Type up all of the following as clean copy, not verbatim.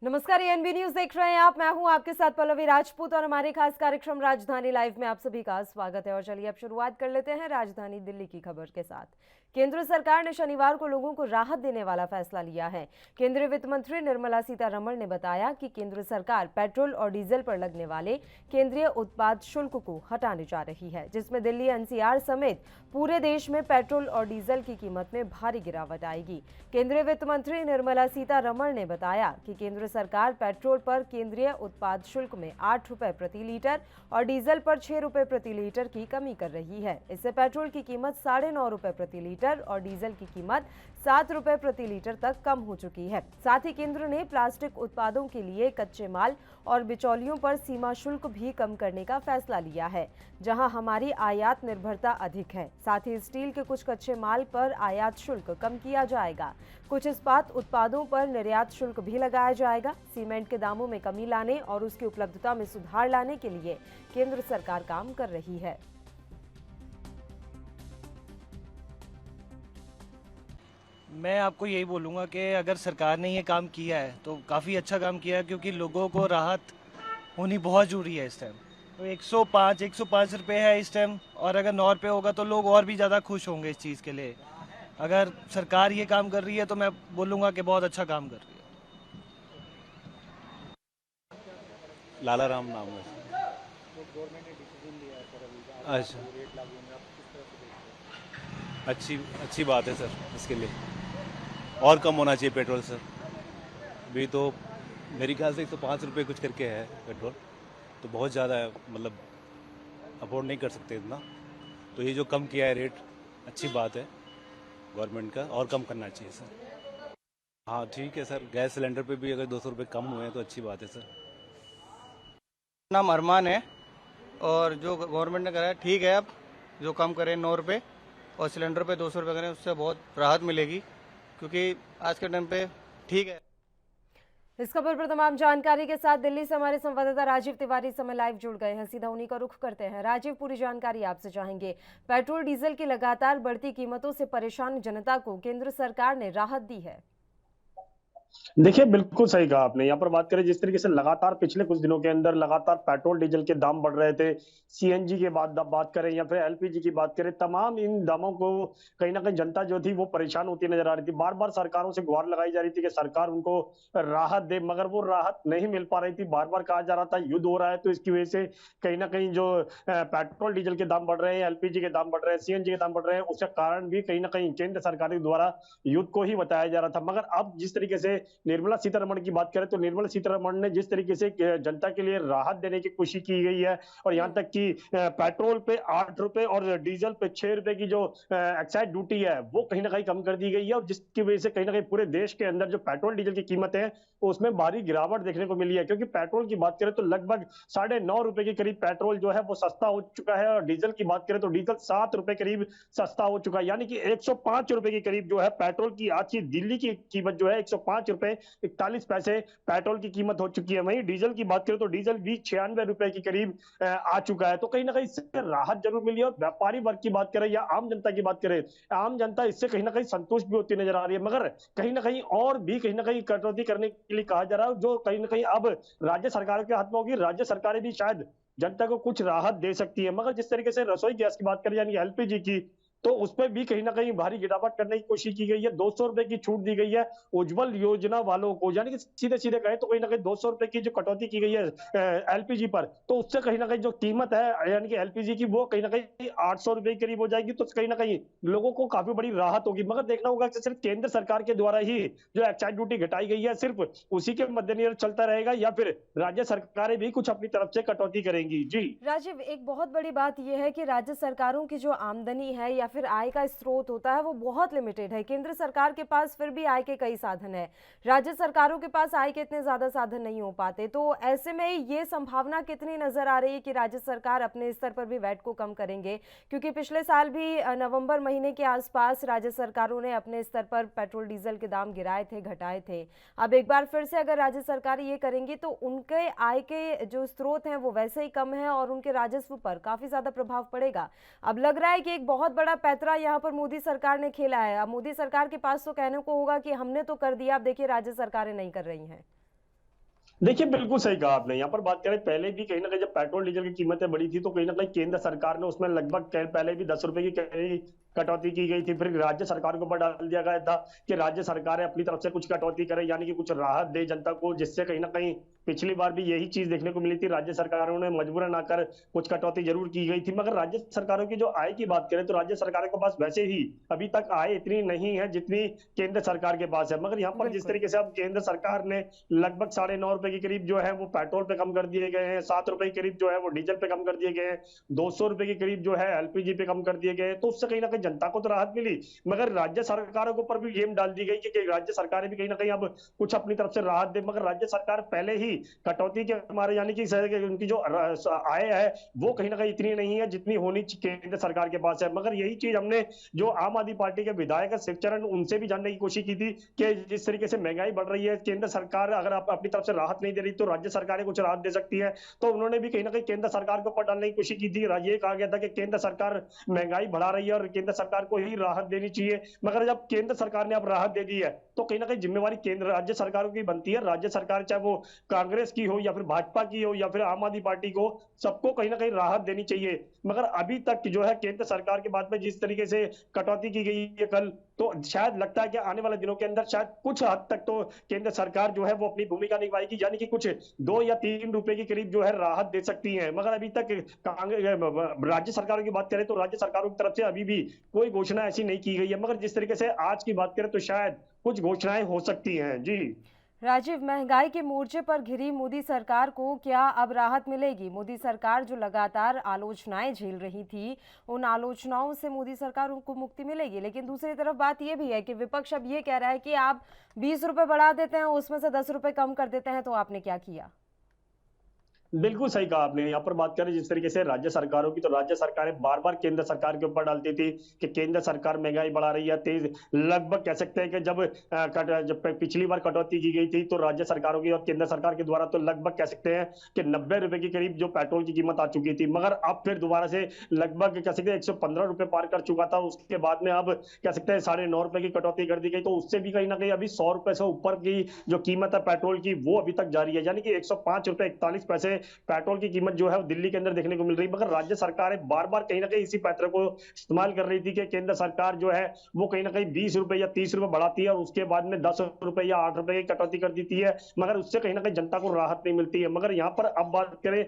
नमस्कार, ANB news देख रहे हैं आप। मैं हूं आपके साथ पल्लवी राजपूत और हमारे खास कार्यक्रम राजधानी लाइव में आप सभी का स्वागत है। और चलिए अब शुरुआत कर लेते हैं राजधानी दिल्ली की खबर के साथ। केंद्र सरकार ने शनिवार को लोगों को राहत देने वाला फैसला लिया है। केंद्रीय वित्त मंत्री निर्मला सीतारमण ने बताया कि केंद्र सरकार पेट्रोल और डीजल पर लगने वाले केंद्रीय उत्पाद शुल्क को हटाने जा रही है, जिसमें दिल्ली एनसीआर समेत पूरे देश में पेट्रोल और डीजल की कीमत में भारी गिरावट आएगी। केंद्रीय वित्त मंत्री निर्मला सीतारमण ने बताया कि केंद्र सरकार पेट्रोल पर केंद्रीय उत्पाद शुल्क में 8 रुपए प्रति लीटर और डीजल पर 6 रुपए प्रति लीटर की कमी कर रही है। इससे पेट्रोल की कीमत 9.5 रुपए प्रति लीटर और डीजल की कीमत 7 रुपए प्रति लीटर तक कम हो चुकी है। साथ ही केंद्र ने प्लास्टिक उत्पादों के लिए कच्चे माल और बिचौलियों पर सीमा शुल्क भी कम करने का फैसला लिया है, जहां हमारी आयात निर्भरता अधिक है। साथ ही स्टील के कुछ कच्चे माल पर आयात शुल्क कम किया जाएगा। कुछ इस्पात उत्पादों पर निर्यात शुल्क भी लगाया जाएगा। सीमेंट के दामों में कमी लाने और उसकी उपलब्धता में सुधार लाने के लिए केंद्र सरकार काम कर रही है। मैं आपको यही बोलूँगा कि अगर सरकार ने ये काम किया है तो काफ़ी अच्छा काम किया है, क्योंकि लोगों को राहत होनी बहुत ज़रूरी है इस टाइम। तो 105 रुपये है इस टाइम, और अगर 9 रुपये होगा तो लोग और भी ज़्यादा खुश होंगे इस चीज़ के लिए। अगर सरकार ये काम कर रही है तो मैं बोलूँगा कि बहुत अच्छा काम कर रही है। लाला राम नाम है। अच्छा, अच्छी बात है सर। इसके लिए और कम होना चाहिए पेट्रोल सर। अभी तो मेरे ख्याल से 105 रुपये कुछ करके है पेट्रोल, तो बहुत ज़्यादा है, मतलब अफोर्ड नहीं कर सकते इतना। तो ये जो कम किया है रेट, अच्छी बात है गवर्नमेंट का, और कम करना चाहिए सर। हाँ ठीक है सर, गैस सिलेंडर पे भी अगर 200 रुपये कम हुए हैं तो अच्छी बात है सर। नाम अरमान है, और जो गवर्नमेंट ने करा है ठीक है। अब जो कम करें 9 रुपये और सिलेंडर पे 200 रुपये करें, उससे बहुत राहत मिलेगी, क्योंकि आज के टाइम पे ठीक है। इस खबर पर तमाम जानकारी के साथ दिल्ली से हमारे संवाददाता राजीव तिवारी समय लाइव जुड़ गए हैं। सीधा उन्हीं का रुख करते हैं। राजीव, पूरी जानकारी आपसे चाहेंगे। पेट्रोल डीजल की लगातार बढ़ती कीमतों से परेशान जनता को केंद्र सरकार ने राहत दी है। देखिए, बिल्कुल सही कहा आपने। यहाँ पर बात करें जिस तरीके से लगातार पिछले कुछ दिनों के अंदर लगातार पेट्रोल डीजल के दाम बढ़ रहे थे, सीएनजी के बाद बात करें या फिर एलपीजी की बात करें, तमाम इन दामों को कहीं ना कहीं जनता जो थी वो परेशान होती नजर आ रही थी। बार बार सरकारों से गुहार लगाई जा रही थी कि सरकार उनको राहत दे, मगर वो राहत नहीं मिल पा रही थी। बार बार कहा जा रहा था युद्ध हो रहा है, तो इसकी वजह से कहीं ना कहीं जो पेट्रोल डीजल के दाम बढ़ रहे हैं, एलपीजी के दाम बढ़ रहे हैं, सीएनजी के दाम बढ़ रहे हैं, उसका कारण भी कहीं ना कहीं केंद्र सरकार के द्वारा युद्ध को ही बताया जा रहा था। मगर अब जिस तरीके से निर्मला सीतारमण की बात करें, तो निर्मला सीतारमण ने जिस तरीके से जनता के लिए राहत देने की कोशिश की गई है, और यहां तक कि पेट्रोल पे 8 रुपए और डीजल पे 6 रुपए की जो एक्साइज ड्यूटी है वो कहीं ना कहीं कम कर दी गई है, और जिसकी वजह से कहीं ना कहीं पूरे देश के अंदर जो पेट्रोल डीजल की कीमत है उसमें भारी गिरावट देखने को मिली है। क्योंकि पेट्रोल की बात करें तो लगभग 9.5 रुपए के करीब पेट्रोल जो है वो सस्ता हो चुका है, और डीजल की बात करें तो डीजल 7 रुपए करीब सस्ता हो चुका है। यानी कि 105 रुपए के करीब जो है पेट्रोल की आज की दिल्ली की कीमत जो है 105 रुपए 41 पैसे पेट्रोल की कीमत हो चुकी है। वहीं डीजल की बात करें तो डीजल भी 96 रुपए के करीब आ चुका है। तो कहीं ना कहीं इससे राहत जरूर मिली है। और व्यापारी वर्ग की बात करें या आम जनता की बात करें, आम जनता इससे कहीं ना कहीं संतुष्ट भी होती नजर आ रही है। मगर कहीं ना कहीं और भी कहीं ना कहीं कटौती करने के लिए कहा जा रहा है, जो कहीं ना कहीं अब राज्य सरकार के हाथ में होगी। राज्य सरकारें भी शायद जनता को कुछ राहत दे सकती है। मगर जिस तरीके से रसोई गैस की बात करें यानी एलपीजी की, तो उस पर भी कहीं ना कहीं भारी गिरावट करने की कोशिश की गई है। 200 रुपए की छूट दी गई है उज्जवल योजना वालों को, यानी कि सीधे सीधे कहे तो कहीं ना कहीं 200 रुपए की जो कटौती की गई है एलपीजी पर, तो उससे कहीं ना कहीं जो कीमत है यानी कि एलपीजी की वो कहीं ना कहीं 800 रुपए के करीब हो जाएगी। तो कहीं ना कहीं लोगों को काफी बड़ी राहत होगी। मगर देखना होगा कि सिर्फ केंद्र सरकार के द्वारा ही जो एक्साइज ड्यूटी घटाई गई है सिर्फ उसी के मद्देनजर चलता रहेगा, या फिर राज्य सरकारें भी कुछ अपनी तरफ से कटौती करेंगी। जी राजीव, एक बहुत बड़ी बात यह है कि राज्य सरकारों की जो आमदनी है या फिर आय का स्रोत होता है वो बहुत लिमिटेड है। केंद्र सरकार के पास फिर भी आय के कई साधन है, राज्य सरकारों के पास आय के इतने ज्यादा साधन नहीं हो पाते। तो ऐसे में ये संभावना कितनी नजर आ रही है कि राज्य सरकार अपने स्तर पर भी वैट को कम करेंगे? क्योंकि पिछले साल भी नवंबर महीने के आसपास राज्य सरकारों ने अपने स्तर पर पेट्रोल डीजल के दाम गिराए थे, घटाए थे। अब एक बार फिर से अगर राज्य सरकार ये करेंगी तो उनके आय के जो स्रोत हैं वो वैसे ही कम है और उनके राजस्व पर काफी ज्यादा प्रभाव पड़ेगा। अब लग रहा है कि एक बहुत बड़ा पैंतरा यहाँ पर मोदी सरकार ने खेला है। अब मोदी सरकार के पास तो कहने को होगा कि हमने तो कर दिया, अब देखिए राज्य सरकारें नहीं कर रही हैं। देखिए बिल्कुल सही कहा आपने। यहाँ पर बात करें पहले भी कहीं ना कहीं जब पेट्रोल डीजल की कीमतें बढ़ी थी तो कहीं ना कहीं केंद्र सरकार ने उसमें लगभग पहले भी 10 रुपए की कटौती की गई थी। फिर राज्य सरकार के ऊपर डाल दिया गया था कि राज्य सरकारें अपनी तरफ से कुछ कटौती करें, यानी कि कुछ राहत दे जनता को, जिससे कहीं ना कहीं पिछली बार भी यही चीज देखने को मिली थी। राज्य सरकारों ने मजबूरन आकर कुछ कटौती जरूर की गई थी, मगर राज्य सरकारों की जो आय की बात करें तो राज्य सरकारों के पास वैसे ही अभी तक आय इतनी नहीं है जितनी केंद्र सरकार के पास है। मगर यहाँ पर जिस बिल्कुल। तरीके से अब केंद्र सरकार ने लगभग 9.5 रुपए के करीब जो है वो पेट्रोल पे कम कर दिए गए हैं, 7 रुपए के करीब जो है वो डीजल पे कम कर दिए गए हैं, 200 रुपए के करीब जो है एलपीजी पे कम कर दिए गए हैं, तो उससे कहीं ना कहीं जनता को तो राहत मिली। मगर राज्य सरकारों के ऊपर भी गेम डाल दी गई कि राज्य सरकारें भी कहीं ना कहीं अब कुछ अपनी तरफ से राहत दे। मगर राज्य सरकार पहले ही कटौती के हमारे यानी कि उनकी जो आय है वो कहीं ना कहीं इतनी नहीं है जितनी होनी केंद्र सरकार के पास है। मगर यही चीज हमने जो आम आदमी पार्टी के विधायक शिवचरण उनसे भी जानने की कोशिश की थी कि जिस तरीके से महंगाई बढ़ रही है, केंद्र सरकार अगर आप अपनी तरफ से राहत नहीं दे रही तो राज्य सरकारें कुछ राहत दे सकती है। तो उन्होंने भी कहीं ना कहीं केंद्र सरकार के ऊपर डालने की कोशिश की थी। ये कहा गया था कि केंद्र सरकार महंगाई बढ़ा रही है और केंद्र सरकार को ही राहत देनी चाहिए। मगर जब केंद्र सरकार ने अब राहत दे दी है तो कहीं ना कहीं जिम्मेवारी केंद्र राज्य सरकारों की बनती है। राज्य सरकार चाहे वो कांग्रेस की हो या फिर भाजपा की हो या फिर आम आदमी पार्टी को, सबको कहीं ना कहीं राहत देनी चाहिए। मगर अभी तक जो है केंद्र सरकार के बाद में जिस तरीके से कटौती की गई है कल, तो शायद लगता है कि आने वाले दिनों के अंदर शायद कुछ हद तक तो केंद्र सरकार जो है वो अपनी भूमिका निभाएगी, यानी कि कुछ 2 या 3 रुपए के करीब जो है राहत दे सकती है। मगर अभी तक राज्य सरकारों की बात करें तो राज्य सरकारों की तरफ से अभी भी कोई घोषणा ऐसी नहीं की गई है। मगर जिस तरीके से आज की बात करें तो शायद कुछ घोषणाएं हो सकती हैं। जी राजीव, महंगाई के मोर्चे पर घिरी मोदी सरकार को क्या अब राहत मिलेगी? मोदी सरकार जो लगातार आलोचनाएं झेल रही थी, उन आलोचनाओं से मोदी सरकार को मुक्ति मिलेगी। लेकिन दूसरी तरफ बात यह भी है कि विपक्ष अब ये कह रहा है कि आप 20 रुपए बढ़ा देते हैं, उसमें से 10 रुपए कम कर देते हैं, तो आपने क्या किया? बिल्कुल सही कहा आपने। यहाँ पर बात करें जिस तरीके से राज्य सरकारों की, तो राज्य सरकारें बार बार केंद्र सरकार के ऊपर डालती थी कि केंद्र सरकार महंगाई बढ़ा रही है तेज। लगभग कह सकते हैं कि जब पिछली बार कटौती की गई थी तो राज्य सरकारों की और केंद्र सरकार के द्वारा तो लगभग कह सकते हैं कि 90 रुपए के करीब जो पेट्रोल की कीमत आ चुकी थी। मगर अब फिर दोबारा से लगभग कह सकते हैं 115 रुपए पार कर चुका था। उसके बाद में अब कह सकते हैं 9.5 रुपए की कटौती कर दी गई, तो उससे भी कहीं ना कहीं अभी 100 रुपए से ऊपर की जो कीमत है पेट्रोल की वो अभी तक जारी है, यानी कि 105 रुपए 41 पैसे पेट्रोल की कीमत जो है वो दिल्ली के अंदर देखने को मिल रही है। मगर राज्य सरकारें बार बार कहीं ना कहीं इसी पैंतरे को इस्तेमाल कर रही थी कि केंद्र सरकार जो है वो कहीं ना कहीं 20 रुपए या 30 रुपए बढ़ाती है और उसके बाद में 10 रुपए या 8 रुपए की कटौती कर देती है। मगर उससे कहीं ना कहीं जनता को राहत नहीं मिलती है। मगर यहाँ पर अब बात करें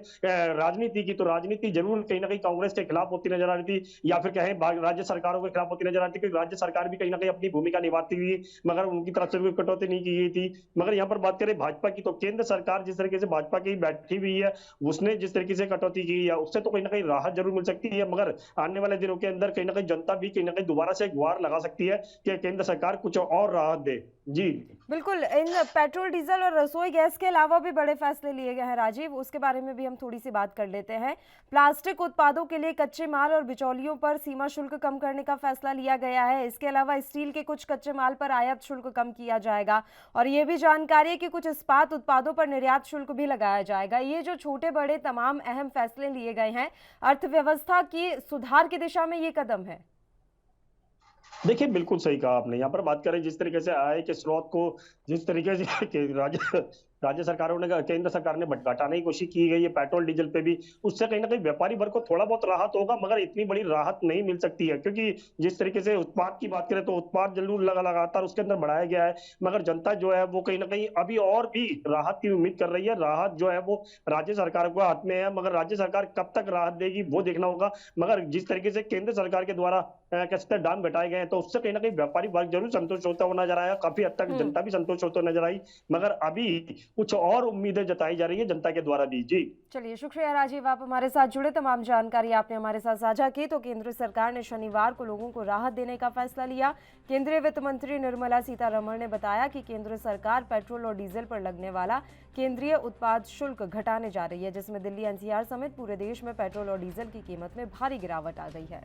राजनीति की, तो राजनीति जरूर कहीं ना कहीं कांग्रेस के खिलाफ होती नजर आ रही थी या फिर कहें राज्य सरकारों के खिलाफ होती नजर आ रही थी, क्योंकि राज्य सरकार भी कहीं ना कहीं अपनी भूमिका निभाती हुई, मगर उनकी तरफ से भी कटौती नहीं की गई थी। मगर यहाँ पर बात करें भाजपा की, तो केंद्र सरकार जिस तरीके से भाजपा की बैठी हुई है, उसने जिस तरीके से कटौती की है उससे तो कहीं ना कहीं राहत जरूर मिल सकती है। मगर आने वाले दिनों के अंदर कहीं ना कहीं जनता भी कहीं ना कहीं दोबारा से गुहार लगा सकती है कि केंद्र सरकार कुछ और राहत दे। जी बिल्कुल। इन पेट्रोल, डीजल और रसोई गैस के अलावा भी बड़े फैसले लिए गए हैं राजीव, उसके बारे में भी हम थोड़ी सी बात कर लेते हैं। प्लास्टिक उत्पादों के लिए कच्चे माल और बिचौलियों पर सीमा शुल्क कम करने का फैसला लिया गया है। इसके अलावा स्टील के कुछ कच्चे माल पर आयात शुल्क कम किया जाएगा और ये भी जानकारी है कि कुछ इस्पात उत्पादों पर निर्यात शुल्क भी लगाया जाएगा। ये जो छोटे बड़े तमाम अहम फैसले लिए गए हैं, अर्थव्यवस्था की सुधार की दिशा में ये कदम है। देखिए बिल्कुल सही कहा आपने। यहाँ पर बात करें जिस तरीके से आय के स्रोत को जिस तरीके से कि राज्य सरकारों ने केंद्र सरकार ने घटाने की कोशिश की गई है पेट्रोल डीजल पे भी, उससे कहीं ना कहीं व्यापारी वर्ग को थोड़ा बहुत राहत होगा, मगर इतनी बड़ी राहत नहीं मिल सकती है। क्योंकि जिस तरीके से उत्पाद की बात करें तो उत्पाद जरूर लगातार उसके अंदर बढ़ाया गया है, मगर जनता जो है वो कहीं ना कहीं अभी और भी राहत की उम्मीद कर रही है। राहत जो है वो राज्य सरकार के हाथ में है, मगर राज्य सरकार कब तक राहत देगी वो देखना होगा। मगर जिस तरीके से केंद्र सरकार के द्वारा कह सकते हैं दाम घटाए गए हैं, तो उससे कहीं ना कहीं व्यापारी वर्ग जरूर संतुष्ट होता हुआ नजर आया, काफी हद तक जनता भी संतुष्ट होता हुआ नजर आई। मगर अभी कुछ और उम्मीदें जताई जा रही है जनता के द्वारा भी। जी चलिए, शुक्रिया राजीव, आप हमारे साथ जुड़े, तमाम जानकारी आपने हमारे साथ साझा की। तो केंद्र सरकार ने शनिवार को लोगों को राहत देने का फैसला लिया। केंद्रीय वित्त मंत्री निर्मला सीतारमण ने बताया कि केंद्र सरकार पेट्रोल और डीजल पर लगने वाला केंद्रीय उत्पाद शुल्क घटाने जा रही है, जिसमें दिल्ली एनसीआर समेत पूरे देश में पेट्रोल और डीजल की कीमत में भारी गिरावट आ गई है।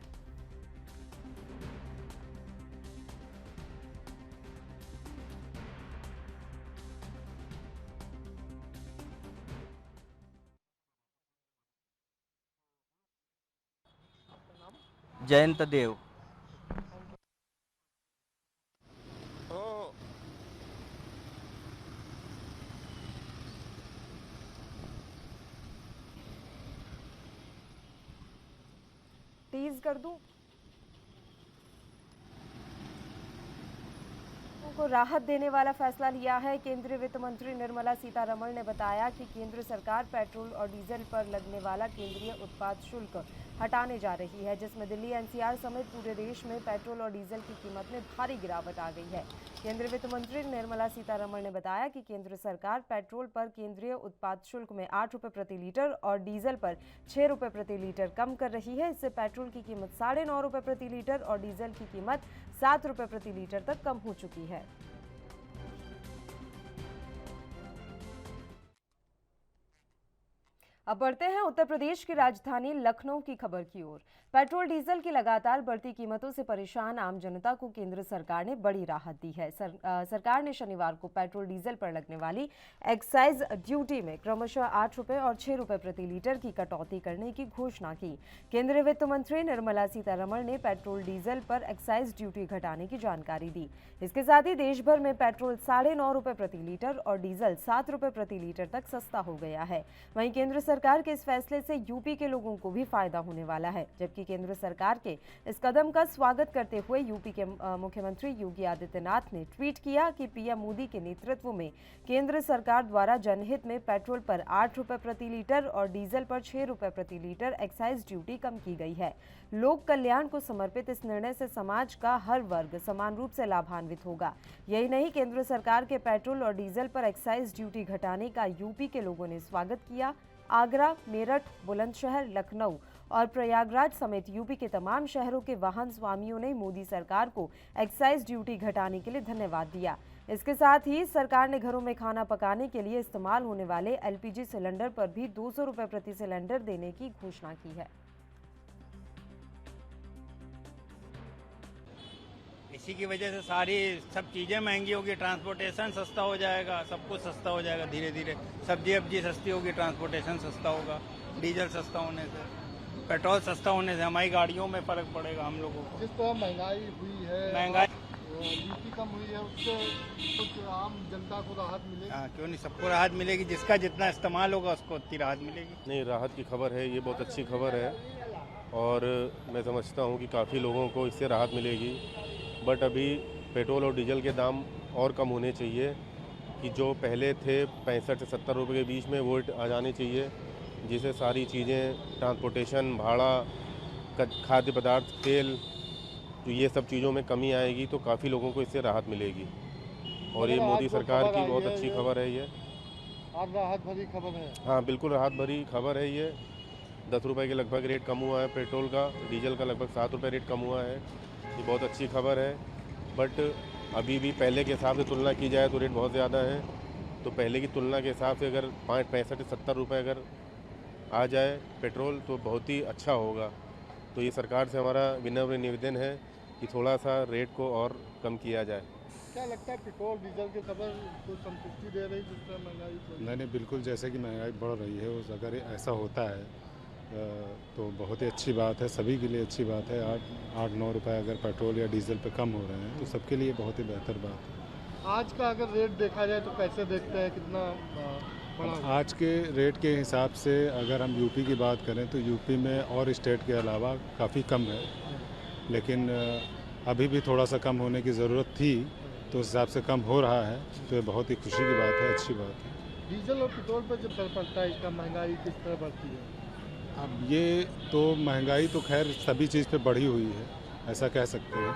जयंत देव। तेज कर दूं। को राहत देने वाला फैसला लिया है। केंद्रीय वित्त मंत्री निर्मला सीतारमण ने बताया कि केंद्र सरकार पेट्रोल और डीजल पर लगने वाला केंद्रीय उत्पाद शुल्क हटाने जा रही है, जिसमें दिल्ली एनसीआर समेत पूरे देश में पेट्रोल और डीजल की कीमत में भारी गिरावट आ गई है। केंद्रीय वित्त मंत्री निर्मला सीतारमण ने बताया कि केंद्र सरकार पेट्रोल पर केंद्रीय उत्पाद शुल्क में 8 रुपये प्रति लीटर और डीजल पर 6 रुपये प्रति लीटर कम कर रही है। इससे पेट्रोल की कीमत 9.5 रुपये प्रति लीटर और डीजल की कीमत 7 रुपये प्रति लीटर तक कम हो चुकी है। अब बढ़ते हैं उत्तर प्रदेश की राजधानी लखनऊ की खबर की ओर। पेट्रोल डीजल की लगातार बढ़ती कीमतों से परेशान आम जनता को केंद्र सरकार ने बड़ी राहत दी है। सरकार ने शनिवार को पेट्रोल डीजल पर लगने वाली एक्साइज ड्यूटी में क्रमशः 8 रुपये और 6 रुपये प्रति लीटर की कटौती करने की घोषणा की। केंद्रीय वित्त मंत्री निर्मला सीतारमण ने पेट्रोल डीजल पर एक्साइज ड्यूटी घटाने की जानकारी दी। इसके साथ ही देश भर में पेट्रोल 9.5 रुपये प्रति लीटर और डीजल 7 रुपये प्रति लीटर तक सस्ता हो गया है। वहीं केंद्र सरकार के इस फैसले से यूपी के लोगों को भी फायदा होने वाला है, जबकि केंद्र सरकार के इस कदम का स्वागत करते हुए यूपी के मुख्यमंत्री योगी आदित्यनाथ ने ट्वीट किया कि पीएम मोदी के नेतृत्व में केंद्र सरकार द्वारा जनहित में पेट्रोल पर 8 रुपये प्रति लीटर और डीजल पर 6 रुपये प्रति लीटर एक्साइज ड्यूटी कम की गई है। लोक कल्याण को समर्पित इस निर्णय से समाज का हर वर्ग समान रूप से लाभान्वित होगा। यही नहीं, केंद्र सरकार के पेट्रोल और डीजल पर एक्साइज ड्यूटी घटाने का यूपी के लोगों ने स्वागत किया। आगरा, मेरठ, बुलंदशहर, लखनऊ और प्रयागराज समेत यूपी के तमाम शहरों के वाहन स्वामियों ने मोदी सरकार को एक्साइज ड्यूटी घटाने के लिए धन्यवाद दिया। इसके साथ ही सरकार ने घरों में खाना पकाने के लिए इस्तेमाल होने वाले एलपीजी सिलेंडर पर भी 200 रुपये प्रति सिलेंडर देने की घोषणा की है। इसी की वजह से सारी सब चीज़ें महंगी होगी, ट्रांसपोर्टेशन सस्ता हो जाएगा, सब कुछ सस्ता हो जाएगा धीरे धीरे। सब्जी वब्जी सस्ती होगी, ट्रांसपोर्टेशन सस्ता होगा, डीजल सस्ता होने से, पेट्रोल सस्ता होने से हमारी गाड़ियों में फ़र्क पड़ेगा हम लोगों को। जिस तरह महंगाई हुई है, महंगाई ड्यूटी कम हुई है, उससे कुछ आम जनता को राहत मिलेगी। हाँ, क्यों नहीं, सबको राहत मिलेगी। जिसका जितना इस्तेमाल होगा उसको उतनी राहत मिलेगी। नहीं, राहत की खबर है, ये बहुत अच्छी खबर है और मैं समझता हूँ कि काफ़ी लोगों को इससे राहत मिलेगी। बट अभी पेट्रोल और डीजल के दाम और कम होने चाहिए कि जो पहले थे 65 से 70 रुपये के बीच में, वो आ जाने चाहिए, जिससे सारी चीज़ें, ट्रांसपोर्टेशन, भाड़ा, खाद्य पदार्थ, तेल, तो ये सब चीज़ों में कमी आएगी तो काफ़ी लोगों को इससे राहत मिलेगी। और ये मोदी सरकार की बहुत अच्छी खबर है। ये राहत भरी खबर है। हाँ, बिल्कुल राहत भरी खबर है। ये 10 रुपये के लगभग रेट कम हुआ है पेट्रोल का, डीजल का लगभग 7 रुपये रेट कम हुआ है। ये बहुत अच्छी खबर है। बट अभी भी पहले के हिसाब से तुलना की जाए तो रेट बहुत ज़्यादा है। तो पहले की तुलना के हिसाब से अगर 65 से 70 रुपये अगर आ जाए पेट्रोल तो बहुत ही अच्छा होगा। तो ये सरकार से हमारा विनम्र निवेदन है कि थोड़ा सा रेट को और कम किया जाए। क्या लगता है पेट्रोल डीजल की खबर को संतुष्टि दे रही जिस तरह महंगाई? नहीं, बिल्कुल, जैसे कि महंगाई बढ़ रही है, उस अगर ऐसा होता है तो बहुत ही अच्छी बात है, सभी के लिए अच्छी बात है। 8-9 रुपये अगर पेट्रोल या डीजल पे कम हो रहे हैं तो सबके लिए बहुत ही बेहतर बात है। आज का अगर रेट देखा जाए तो कैसे देखते हैं, कितना बड़ा? आज के रेट के हिसाब से अगर हम यूपी की बात करें तो यूपी में और स्टेट के अलावा काफ़ी कम है, लेकिन अभी भी थोड़ा सा कम होने की ज़रूरत थी, तो उस हिसाब से कम हो रहा है, तो ये बहुत ही खुशी की बात है, अच्छी बात है। डीजल और पेट्रोल पर जब फर्क पड़ता है, इसका महंगाई किस तरह बढ़ती है? अब ये तो महंगाई तो खैर सभी चीज़ पे बढ़ी हुई है, ऐसा कह सकते हैं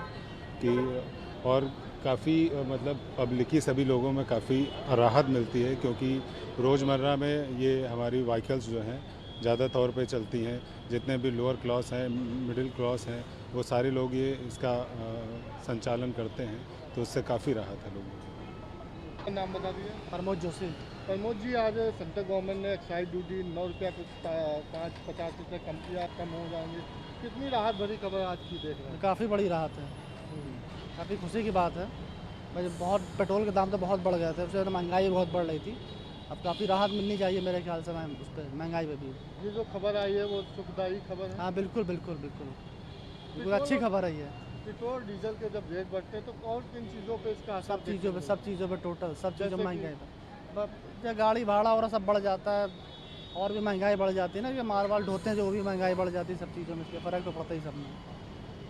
कि, और काफ़ी मतलब पब्लिक ही सभी लोगों में काफ़ी राहत मिलती है, क्योंकि रोज़मर्रा में ये हमारी व्हीकल्स जो हैं ज़्यादा तौर पे चलती हैं। जितने भी लोअर क्लास हैं, मिडिल क्लास हैं, वो सारे लोग ये इसका संचालन करते हैं, तो उससे काफ़ी राहत है लोगों को। नाम बता दीजिए। प्रमोद जोशी। प्रमोद जी, आज सेंट्रल गवर्नमेंट ने एक्साइज ड्यूटी 9 रुपया कुछ 5-50 रुपये कम किया, कम हो जाएंगे। कितनी राहत भरी खबर आज की देख रहे हैं? काफ़ी बड़ी राहत है, काफ़ी खुशी की बात है। बहुत पेट्रोल के दाम तो बहुत बढ़ गए थे, उससे महंगाई बहुत बढ़ रही थी। अब काफ़ी राहत मिलनी चाहिए मेरे ख्याल से मैम, उस पर महंगाई पे भी। ये जो खबर आई है वो सुखदायी खबर है? हाँ, बिल्कुल बिल्कुल बिल्कुल बिल्कुल अच्छी खबर है ये। पेट्रोल डीजल के जब रेट बढ़ते हैं तो और किन चीज़ों पे इसका असर? सब चीज़ों पे टोटल सब चीज़ों में महंगाई पर जब गाड़ी भाड़ा और सब बढ़ जाता है, और भी महंगाई बढ़ जाती है ना, कि माल वाल ढोते हैं जो, वो भी महंगाई बढ़ जाती है सब चीज़ों में, इसके फ़र्क तो पड़ता ही सब में।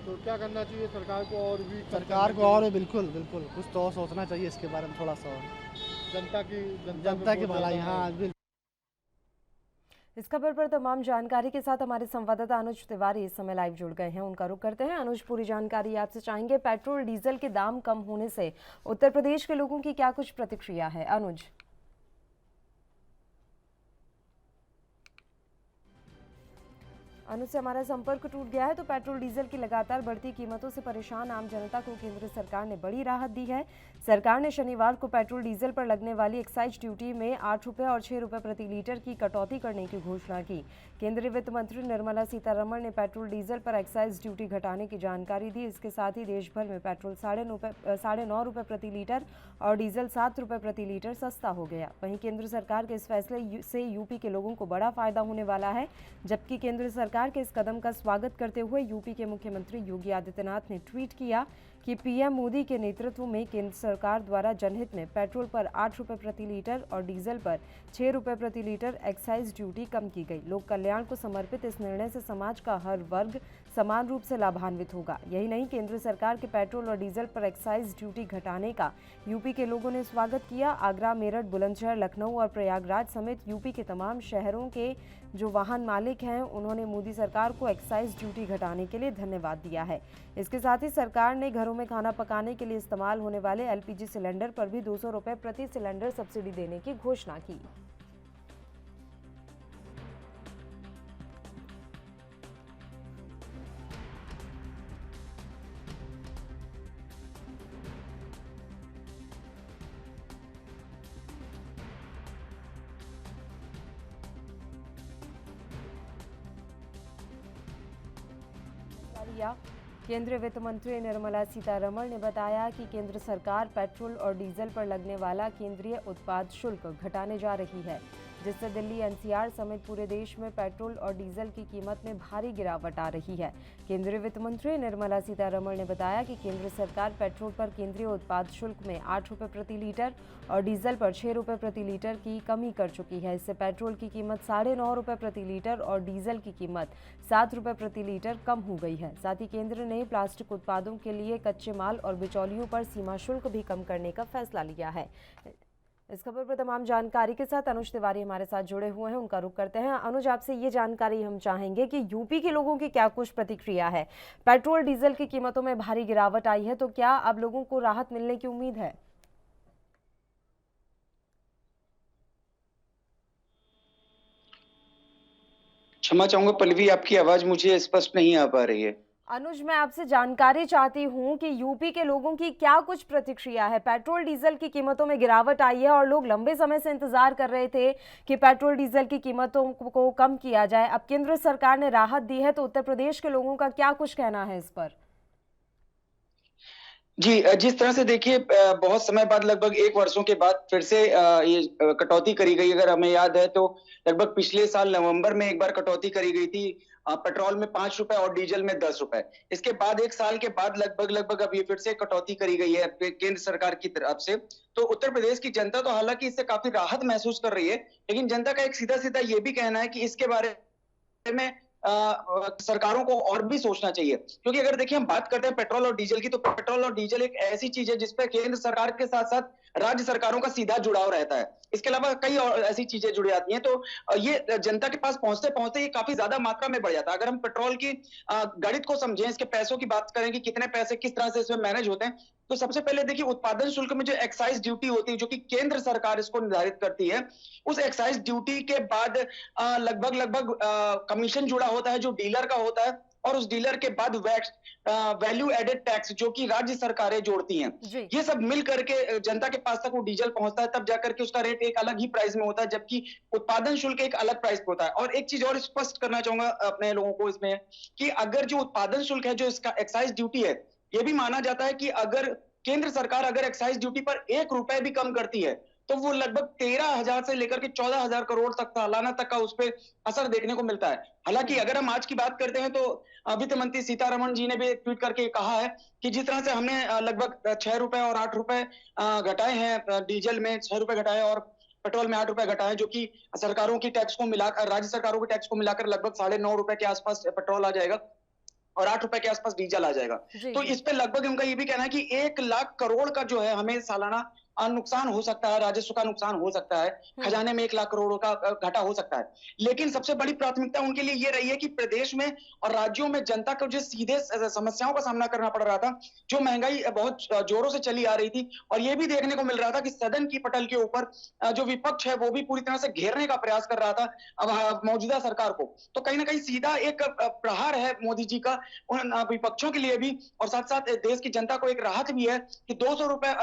तो क्या करना चाहिए सरकार को और भी कम सरकार करने को के और लिए? भी बिल्कुल बिल्कुल कुछ तो और सोचना चाहिए इसके बारे में थोड़ा सा और। जनता जनता की बहुत भलाई, ज़्यादा हाँ है। बिल्कुल। इस खबर पर तमाम जानकारी के साथ हमारे संवाददाता अनुज तिवारी इस समय लाइव जुड़ गए हैं। उनका रुख करते हैं। अनुज, पूरी जानकारी आपसे चाहेंगे। पेट्रोल डीजल के दाम कम होने से उत्तर प्रदेश के लोगों की क्या कुछ प्रतिक्रिया है? अनुज। अनुज से हमारा संपर्क टूट गया है। तो पेट्रोल डीजल की लगातार बढ़ती कीमतों से परेशान आम जनता को केंद्र सरकार ने बड़ी राहत दी है। सरकार ने शनिवार को पेट्रोल डीजल पर लगने वाली एक्साइज ड्यूटी में 8 रुपये और 6 रुपये प्रति लीटर की कटौती करने की घोषणा की। केंद्रीय वित्त मंत्री निर्मला सीतारमण ने पेट्रोल डीजल पर एक्साइज ड्यूटी घटाने की जानकारी दी। इसके साथ ही देश भर में पेट्रोल 9.5 रुपये प्रति लीटर और डीजल 7 रुपये प्रति लीटर सस्ता हो गया। वहीं केंद्र सरकार के इस फैसले से यूपी के लोगों को बड़ा फायदा होने वाला है। जबकि केंद्र सरकार के इस कदम का स्वागत करते हुए यूपी के मुख्यमंत्री योगी आदित्यनाथ ने ट्वीट किया कि पीएम मोदी के नेतृत्व में केंद्र सरकार द्वारा जनहित में पेट्रोल पर 8 रुपये प्रति लीटर और डीजल पर 6 रुपये प्रति लीटर एक्साइज ड्यूटी कम की गई। लोक कल्याण को समर्पित इस निर्णय से समाज का हर वर्ग समान रूप से लाभान्वित होगा। यही नहीं, केंद्र सरकार के पेट्रोल और डीजल पर एक्साइज ड्यूटी घटाने का यूपी के लोगों ने स्वागत किया। आगरा, मेरठ, बुलंदशहर, लखनऊ और प्रयागराज समेत यूपी के तमाम शहरों के जो वाहन मालिक हैं, उन्होंने मोदी सरकार को एक्साइज ड्यूटी घटाने के लिए धन्यवाद दिया है। इसके साथ ही सरकार ने घरों में खाना पकाने के लिए इस्तेमाल होने वाले एलपीजी सिलेंडर पर भी 200 रुपये प्रति सिलेंडर सब्सिडी देने की घोषणा की। केंद्रीय वित्त मंत्री निर्मला सीतारमण ने बताया कि केंद्र सरकार पेट्रोल और डीजल पर लगने वाला केंद्रीय उत्पाद शुल्क घटाने जा रही है, जिससे दिल्ली, एनसीआर समेत पूरे देश में पेट्रोल और डीजल की कीमत में भारी गिरावट आ रही है। केंद्रीय वित्त मंत्री निर्मला सीतारमण ने बताया कि केंद्र सरकार पेट्रोल पर केंद्रीय उत्पाद शुल्क में 8 रुपये प्रति लीटर और डीजल पर 6 रुपये प्रति लीटर की कमी कर चुकी है। इससे पेट्रोल की कीमत 9.5 रुपये प्रति लीटर और डीजल की कीमत 7 रुपये प्रति लीटर कम हो गई है। साथ ही केंद्र ने प्लास्टिक उत्पादों के लिए कच्चे माल और बिचौलियों पर सीमा शुल्क भी कम करने का फैसला लिया है। इस खबर पर तमाम जानकारी के साथ अनुज तिवारी हमारे साथ जुड़े हुए हैं। उनका रुख करते हैं। अनुज, आपसे ये जानकारी हम चाहेंगे कि यूपी के लोगों की क्या कुछ प्रतिक्रिया है? पेट्रोल डीजल की कीमतों में भारी गिरावट आई है, तो क्या अब लोगों को राहत मिलने की उम्मीद है? क्षमा चाहूंगा पल्लवी, आपकी आवाज मुझे स्पष्ट नहीं आ पा रही है। अनुज, मैं आपसे जानकारी चाहती हूं कि यूपी के लोगों की क्या कुछ प्रतिक्रिया है। पेट्रोल डीजल की कीमतों में गिरावट आई है और लोग लंबे समय से इंतजार कर रहे थे कि पेट्रोल डीजल की कीमतों को कम किया जाए। अब केंद्र सरकार ने राहत दी है, तो उत्तर प्रदेश के लोगों का क्या कुछ कहना है इस पर? जी, जिस तरह से देखिए, बहुत समय बाद, लगभग 1 वर्षों के बाद फिर से ये कटौती करी गई। अगर हमें याद है तो लगभग पिछले साल नवंबर में एक बार कटौती करी गई थी, पेट्रोल में 5 रुपए और डीजल में 10 रुपए। इसके बाद 1 साल के बाद लगभग अब ये फिर से कटौती करी गई है केंद्र सरकार की तरफ से। तो उत्तर प्रदेश की जनता तो हालांकि इससे काफी राहत महसूस कर रही है, लेकिन जनता का एक सीधा सीधा ये भी कहना है कि इसके बारे में सरकारों को और भी सोचना चाहिए। क्योंकि अगर देखिए हम बात करते हैं पेट्रोल और डीजल की, तो पेट्रोल और डीजल एक ऐसी चीज है जिसपे केंद्र सरकार के साथ साथ राज्य सरकारों का सीधा जुड़ाव रहता है। इसके अलावा कई और ऐसी चीजें जुड़ी आती हैं, तो ये जनता के पास पहुंचते पहुंचते ये काफी ज्यादा मात्रा में बढ़ जाता है। अगर हम पेट्रोल की गणित को समझें, इसके पैसों की बात करें कि कितने पैसे किस तरह से इसमें मैनेज होते हैं, तो सबसे पहले देखिए उत्पादन शुल्क में जो एक्साइज ड्यूटी होती है, जो कि केंद्र सरकार इसको निर्धारित करती है, उस एक्साइज ड्यूटी के बाद लगभग कमीशन जुड़ा होता है जो डीलर का होता है, और उस डीलर के बाद वैल्यू एडेड टैक्स जो कि राज्य सरकारें जोड़ती हैं। ये सब मिल करके जनता के पास तक वो डीजल पहुंचता है, तब जाकर के उसका रेट एक अलग ही प्राइस में होता है, जबकि उत्पादन शुल्क एक अलग प्राइस पे होता है। और एक चीज और स्पष्ट करना चाहूंगा अपने लोगों को इसमें, कि अगर जो उत्पादन शुल्क है, जो इसका एक्साइज ड्यूटी है, ये भी माना जाता है कि अगर केंद्र सरकार अगर एक्साइज ड्यूटी पर 1 रुपए भी कम करती है, तो वो लगभग 13,000 से लेकर के 14,000 करोड़ तक सालाना तक का उस पर असर देखने को मिलता है। हालांकि अगर हम आज की बात करते हैं, तो वित्त मंत्री सीतारमण जी ने भी ट्वीट करके कहा है कि जिस तरह से हमने लगभग 6 रुपए और 8 रुपए घटाए हैं, डीजल में 6 रुपए घटाए और पेट्रोल में 8 रुपए घटा है, जो कि सरकारों की टैक्स को मिलाकर, राज्य सरकारों के टैक्स को मिलाकर लगभग 9.5 रुपए के आसपास पेट्रोल आ जाएगा और 8 रुपए के आसपास डीजल आ जाएगा। तो इस पे लगभग उनका ये भी कहना है कि 1 लाख करोड़ का जो है हमें सालाना नुकसान हो सकता है, राजस्व का नुकसान हो सकता है, खजाने में 1 लाख करोड़ का घाटा हो सकता है। लेकिन सबसे बड़ी प्राथमिकता उनके लिए ये रही है कि प्रदेश में और राज्यों में जनता को जो सीधे समस्याओं का सामना करना पड़ रहा था, जो महंगाई बहुत जोरों से चली आ रही थी, और ये भी देखने को मिल रहा था कि सदन की पटल के ऊपर जो विपक्ष है वो भी पूरी तरह से घेरने का प्रयास कर रहा था अब मौजूदा सरकार को। तो कहीं ना कहीं सीधा एक प्रहार है मोदी जी का उन विपक्षों के लिए भी, और साथ साथ देश की जनता को एक राहत भी है कि 200 रुपए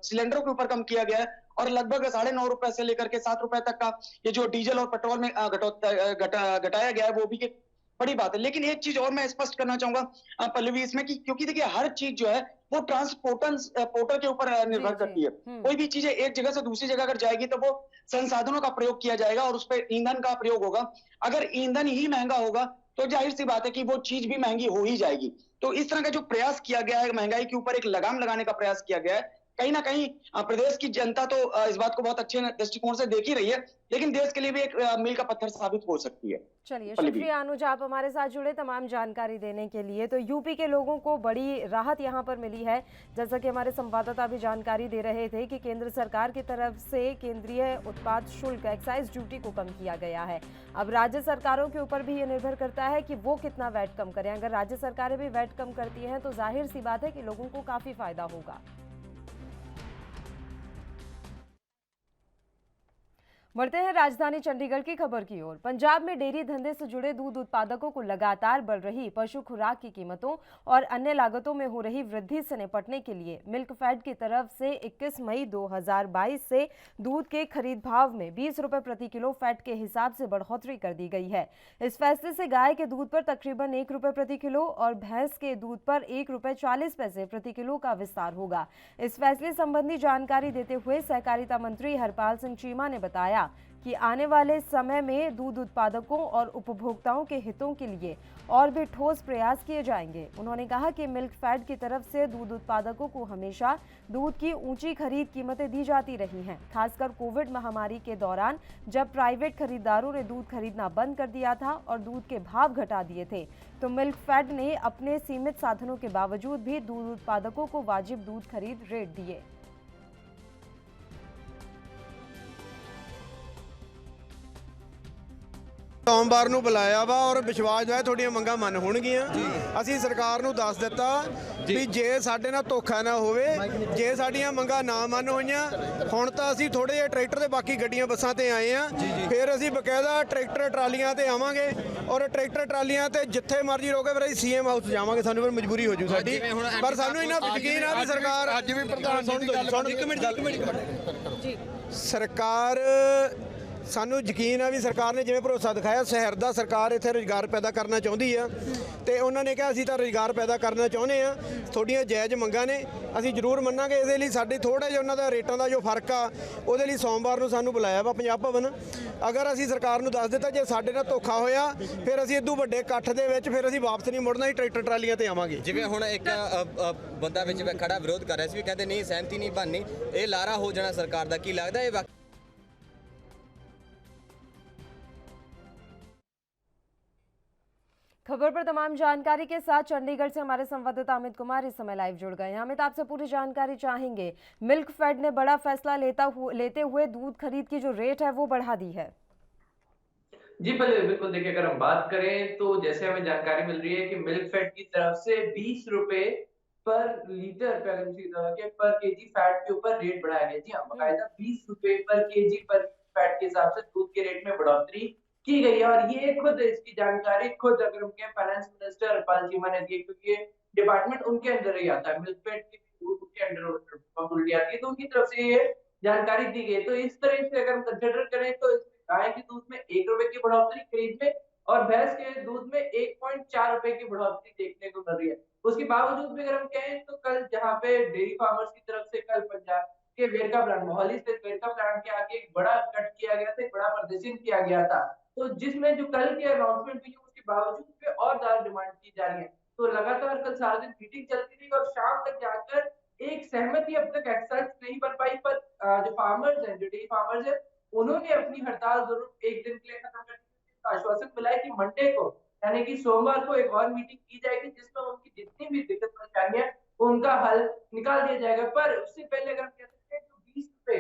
सिलेंडरों के ऊपर कम किया गया है, और लगभग 9.5 रुपए से लेकर के 7 रुपए तक का ये जो डीजल और पेट्रोल में घटाया गया है, वो भी एक बड़ी बात है। लेकिन एक चीज और मैं स्पष्ट करना चाहूंगा पल्लवी इसमें, कि क्योंकि देखिए हर चीज जो है वो पोर्टल के ऊपर निर्भर करती है। कोई भी चीज एक जगह से दूसरी जगह अगर जाएगी तो वो संसाधनों का प्रयोग किया जाएगा और उस पर ईंधन का प्रयोग होगा। अगर ईंधन ही महंगा होगा तो जाहिर सी बात है कि वो चीज भी महंगी हो ही जाएगी। तो इस तरह का जो प्रयास किया गया है, महंगाई के ऊपर एक लगाम लगाने का प्रयास किया गया है, कहीं ना कहीं प्रदेश की जनता तो इस बात को बहुत अच्छे दृष्टिकोण से देख ही रही है, लेकिन देश के लिए भी एक मील का पत्थर साबित हो सकती है। चलिए, शुक्रिया अनुज, आप हमारे साथ जुड़े तमाम जानकारी देने के लिए। तो यूपी के लोगों को बड़ी राहत यहां पर मिली है, जैसा कि हमारे संवाददाता भी जानकारी दे रहे थे कि केंद्र सरकार की तरफ से केंद्रीय उत्पाद शुल्क एक्साइज ड्यूटी को कम किया गया है। अब राज्य सरकारों के ऊपर भी ये निर्भर करता है कि वो कितना वैट कम करें। अगर राज्य सरकारें भी वैट कम करती हैं तो जाहिर सी बात है कि लोगों को काफी फायदा होगा। बढ़ते हैं राजधानी चंडीगढ़ की खबर की ओर। पंजाब में डेयरी धंधे से जुड़े दूध उत्पादकों को लगातार बढ़ रही पशु खुराक की कीमतों और अन्य लागतों में हो रही वृद्धि से निपटने के लिए मिल्कफेड की तरफ से 21 मई 2022 से दूध के खरीद भाव में 20 रुपए प्रति किलो फैट के हिसाब से बढ़ोतरी कर दी गई है। इस फैसले से गाय के दूध पर तकरीबन 1 रुपए प्रति किलो और भैंस के दूध पर 1 रुपए 40 पैसे प्रति किलो का विस्तार होगा। इस फैसले संबंधी जानकारी देते हुए सहकारिता मंत्री हरपाल सिंह चीमा ने बताया कि आने वाले समय में दूध उत्पादकों और उपभोक्ताओं के हितों के लिए और भी ठोस प्रयास किए जाएंगे। उन्होंने कहा कि मिल्कफेड की तरफ से दूध उत्पादकों को हमेशा दूध की ऊंची खरीद कीमतें दी जाती रही हैं, खासकर कोविड महामारी के दौरान जब प्राइवेट खरीदारों ने दूध खरीदना बंद कर दिया था और दूध के भाव घटा दिए थे, तो मिल्कफेड ने अपने सीमित साधनों के बावजूद भी दूध उत्पादकों को वाजिब दूध खरीद रेट दिए। ਸੋਮਵਾਰ ਨੂੰ ਬੁਲਾਇਆ ਵਾ ਔਰ ਵਿਸ਼ਵਾਸ ਹੈ ਤੁਹਾਡੀਆਂ ਮੰਗਾਂ ਮੰਨ ਹੋਣਗੀਆਂ। ਅਸੀਂ ਸਰਕਾਰ ਨੂੰ ਦੱਸ ਦਿੱਤਾ ਵੀ ਜੇ ਸਾਡੇ ਨਾਲ ਧੋਖਾ ਨਾ ਹੋਵੇ, ਜੇ ਸਾਡੀਆਂ ਮੰਗਾਂ ਨਾ ਮੰਨ ਹੋਈਆਂ, ਹੁਣ ਤਾਂ ਅਸੀਂ ਥੋੜੇ ਜਿਹੇ ਟਰੈਕਟਰ ਤੇ ਬਾਕੀ ਗੱਡੀਆਂ ਬੱਸਾਂ ਤੇ ਆਏ ਆ, ਫਿਰ ਅਸੀਂ ਬਕਾਇਦਾ ਟਰੈਕਟਰ ਟਰਾਲੀਆਂ ਤੇ ਆਵਾਂਗੇ ਔਰ ਟਰੈਕਟਰ ਟਰਾਲੀਆਂ ਤੇ ਜਿੱਥੇ ਮਰਜ਼ੀ ਰੋਕੇ ਫਿਰ ਅਸੀਂ ਸੀਐਮ ਹਾਊਸ ਜਾਵਾਂਗੇ। ਸਾਨੂੰ ਫਿਰ ਮਜਬੂਰੀ ਹੋ ਜੂ ਸਾਡੀ, ਪਰ ਸਾਨੂੰ ਇਹਨਾਂ ਯਕੀਨ ਆ ਵੀ ਸਰਕਾਰ ਅੱਜ ਵੀ ਪ੍ਰਧਾਨ ਸੁਣ ਇੱਕ ਮਿੰਟ ਸਰਕਾਰ ਸਾਨੂੰ ਯਕੀਨ ਆ ਵੀ ਸਰਕਾਰ ਨੇ ਜਿਵੇਂ ਭਰੋਸਾ ਦਿਖਾਇਆ ਸ਼ਹਿਰ ਦਾ, ਸਰਕਾਰ ਇੱਥੇ ਰੁਜ਼ਗਾਰ ਪੈਦਾ ਕਰਨਾ ਚਾਹੁੰਦੀ ਆ ਤੇ ਉਹਨਾਂ ਨੇ ਕਿਹਾ ਅਸੀਂ ਤਾਂ ਰੁਜ਼ਗਾਰ ਪੈਦਾ ਕਰਨਾ ਚਾਹੁੰਦੇ ਆ, ਤੁਹਾਡੀਆਂ ਜਾਇਜ਼ ਮੰਗਾਂ ਨੇ ਅਸੀਂ ਜ਼ਰੂਰ ਮੰਨਾਂਗੇ। ਇਹਦੇ ਲਈ ਸਾਡੇ ਥੋੜਾ ਜਿਹਾ ਉਹਨਾਂ ਦਾ ਰੇਟਾਂ ਦਾ ਜੋ ਫਰਕ ਆ ਉਹਦੇ ਲਈ ਸੋਮਵਾਰ ਨੂੰ ਸਾਨੂੰ ਬੁਲਾਇਆ ਵਾ ਪੰਜਾਬ ਭਵਨ। ਅਗਰ ਅਸੀਂ ਸਰਕਾਰ ਨੂੰ ਦੱਸ ਦਿੱਤਾ ਜੇ ਸਾਡੇ ਨਾਲ ਧੋਖਾ ਹੋਇਆ ਫਿਰ ਅਸੀਂ ਇਦੋਂ ਵੱਡੇ ਇਕੱਠ ਦੇ ਵਿੱਚ ਫਿਰ ਅਸੀਂ ਵਾਪਸ ਨਹੀਂ ਮੁੜਨਾ, ਹੀ ਟਰੈਕਟਰ ਟਰਾਲੀਆਂ ਤੇ ਆਵਾਂਗੇ। ਜਿਵੇਂ ਹੁਣ ਇੱਕ ਬੰਦਾ ਵਿੱਚ ਖੜਾ ਵਿਰੋਧ ਕਰ ਰਿਹਾ ਸੀ, ਵੀ ਕਹਿੰਦੇ ਨਹੀਂ ਸਹਿਮਤੀ ਨਹੀਂ ਬਣਨੀ, ਇਹ ਲਾਰਾ ਹੋ ਜਾਣਾ ਸਰਕਾਰ ਦਾ, ਕੀ ਲੱਗਦਾ ਇਹ खबर पर तमाम जानकारी के साथ चंडीगढ़ से हमारे संवाददाता अमित कुमार इस समय लाइव जुड़ गए हैं। अमित, आपसे पूरी जानकारी चाहेंगे। मिल्कफेड ने बड़ा फैसला लेते हुए दूध खरीद की जो रेट है वो बढ़ा दी है। जी बिल्कुल, देखिए अगर हम बात करें तो जैसे हमें जानकारी मिल रही है कि मिल्कफेड की तरफ से 20 रुपए पर लीटर पर केजी फैट के ऊपर रेट बढ़ाया गया। जी हाँ, बाकायदा 20 रुपए पर केजी पर फैट के हिसाब से दूध के रेट में बढ़ोतरी की गई है। और ये खुद इसकी जानकारी खुद अगर उनके फाइनेंस मिनिस्टर हरपाल चीमा ने दी, क्योंकि ये डिपार्टमेंट उनके अंदर ही आता है, मिल्कफेड के अंडर आती है, तो उनकी तरफ से ये जानकारी दी गई। तो इस तरह से अगर हम कंसिडर करें तो गाय के दूध में 1 रुपए की बढ़ोतरी खरीद में और भैंस के दूध में 1.4 रुपए की बढ़ोतरी देखने को मिल रही है। उसके बावजूद भी अगर हम कहें तो कल जहाँ पे डेयरी फार्मर्स की तरफ से कल पंजाब के वेरका प्लांट, मोहाली स्थित वेरका प्लांट के आगे एक बड़ा कट किया गया था, एक बड़ा प्रदर्शन किया गया था, तो जिसमें जो कल की अनाउंसमेंट हुई उसके बावजूद पे और ज्यादा डिमांड की जा रही है। तो लगातार कल सारा दिन मीटिंग चलती रही और शाम तक जाकर एक सहमति अब तक एक्सर्ट नहीं बन पाई, पर जो फार्मर्स हैं, जो डेयरी फार्मर्स हैं, उन्होंने अपनी हड़ताल जरूर एक दिन के लिए खत्म कर दी। आश्वासन मिला है कि मंडे को, यानी कि सोमवार को एक और मीटिंग की जाएगी जिसमें उनकी जितनी भी दिक्कत परेशानियां उनका हल निकाल दिया जाएगा। पर उससे पहले अगर हम कह सकते हैं जो 20 रुपए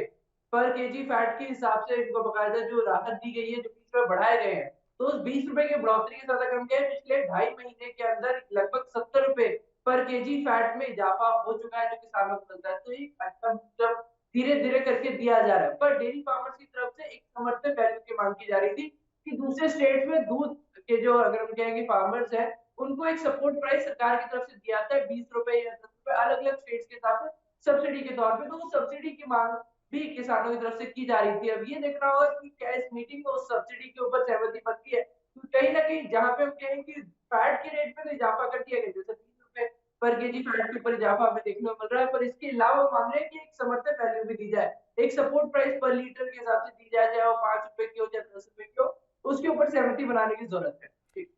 पर केजी फैट के हिसाब से इनको बकायदा जो राहत दी गई है, जो 20 रुपए बढ़ाए गए हैं, तो उस 20 रुपए की बढ़ोतरी के साथ अगर हम कहें पिछले 2.5 महीने के अंदर लगभग 70 रुपए पर केजी फैट में इजाफा हो चुका है जो किसानों को मिलता है। तो ये अच्छा जब धीरे-धीरे करके दिया जा रहा है। पर डेयरी फार्मर्स की तरफ से एक समर्थन वैल्यू की मांग की जा रही थी कि दूसरे स्टेट में दूध के जो अगर हम कहें कि फार्मर्स हैं, उनको एक सपोर्ट प्राइस सरकार की तरफ से दिया जाता है 20 रुपए या 10 रुपए अलग-अलग स्टेट्स के हिसाब से सब्सिडी के तौर पे। तो वो सब्सिडी की मांग भी किसानों की तरफ से की जा रही थी। अब ये देखना होगा कि क्या इस मीटिंग में उस सब्सिडी के ऊपर सहमति बनती है। तो कहीं न कहीं जहाँ पे हम कहें कि फैट के रेट में तो इजाफा कर दिया गया, जैसे 20 रुपए पर केजी फैट के ऊपर इजाफा हमें देखने को मिल रहा है, पर इसके अलावा मांग रहे हैं कि एक समर्थन वैल्यू भी दी जाए। एक सपोर्ट प्राइस पर लीटर के हिसाब से दी जाए, चाहे वो 5 रुपए की हो या 10 रुपए की हो, उसके ऊपर सहमति बनाने की जरूरत है।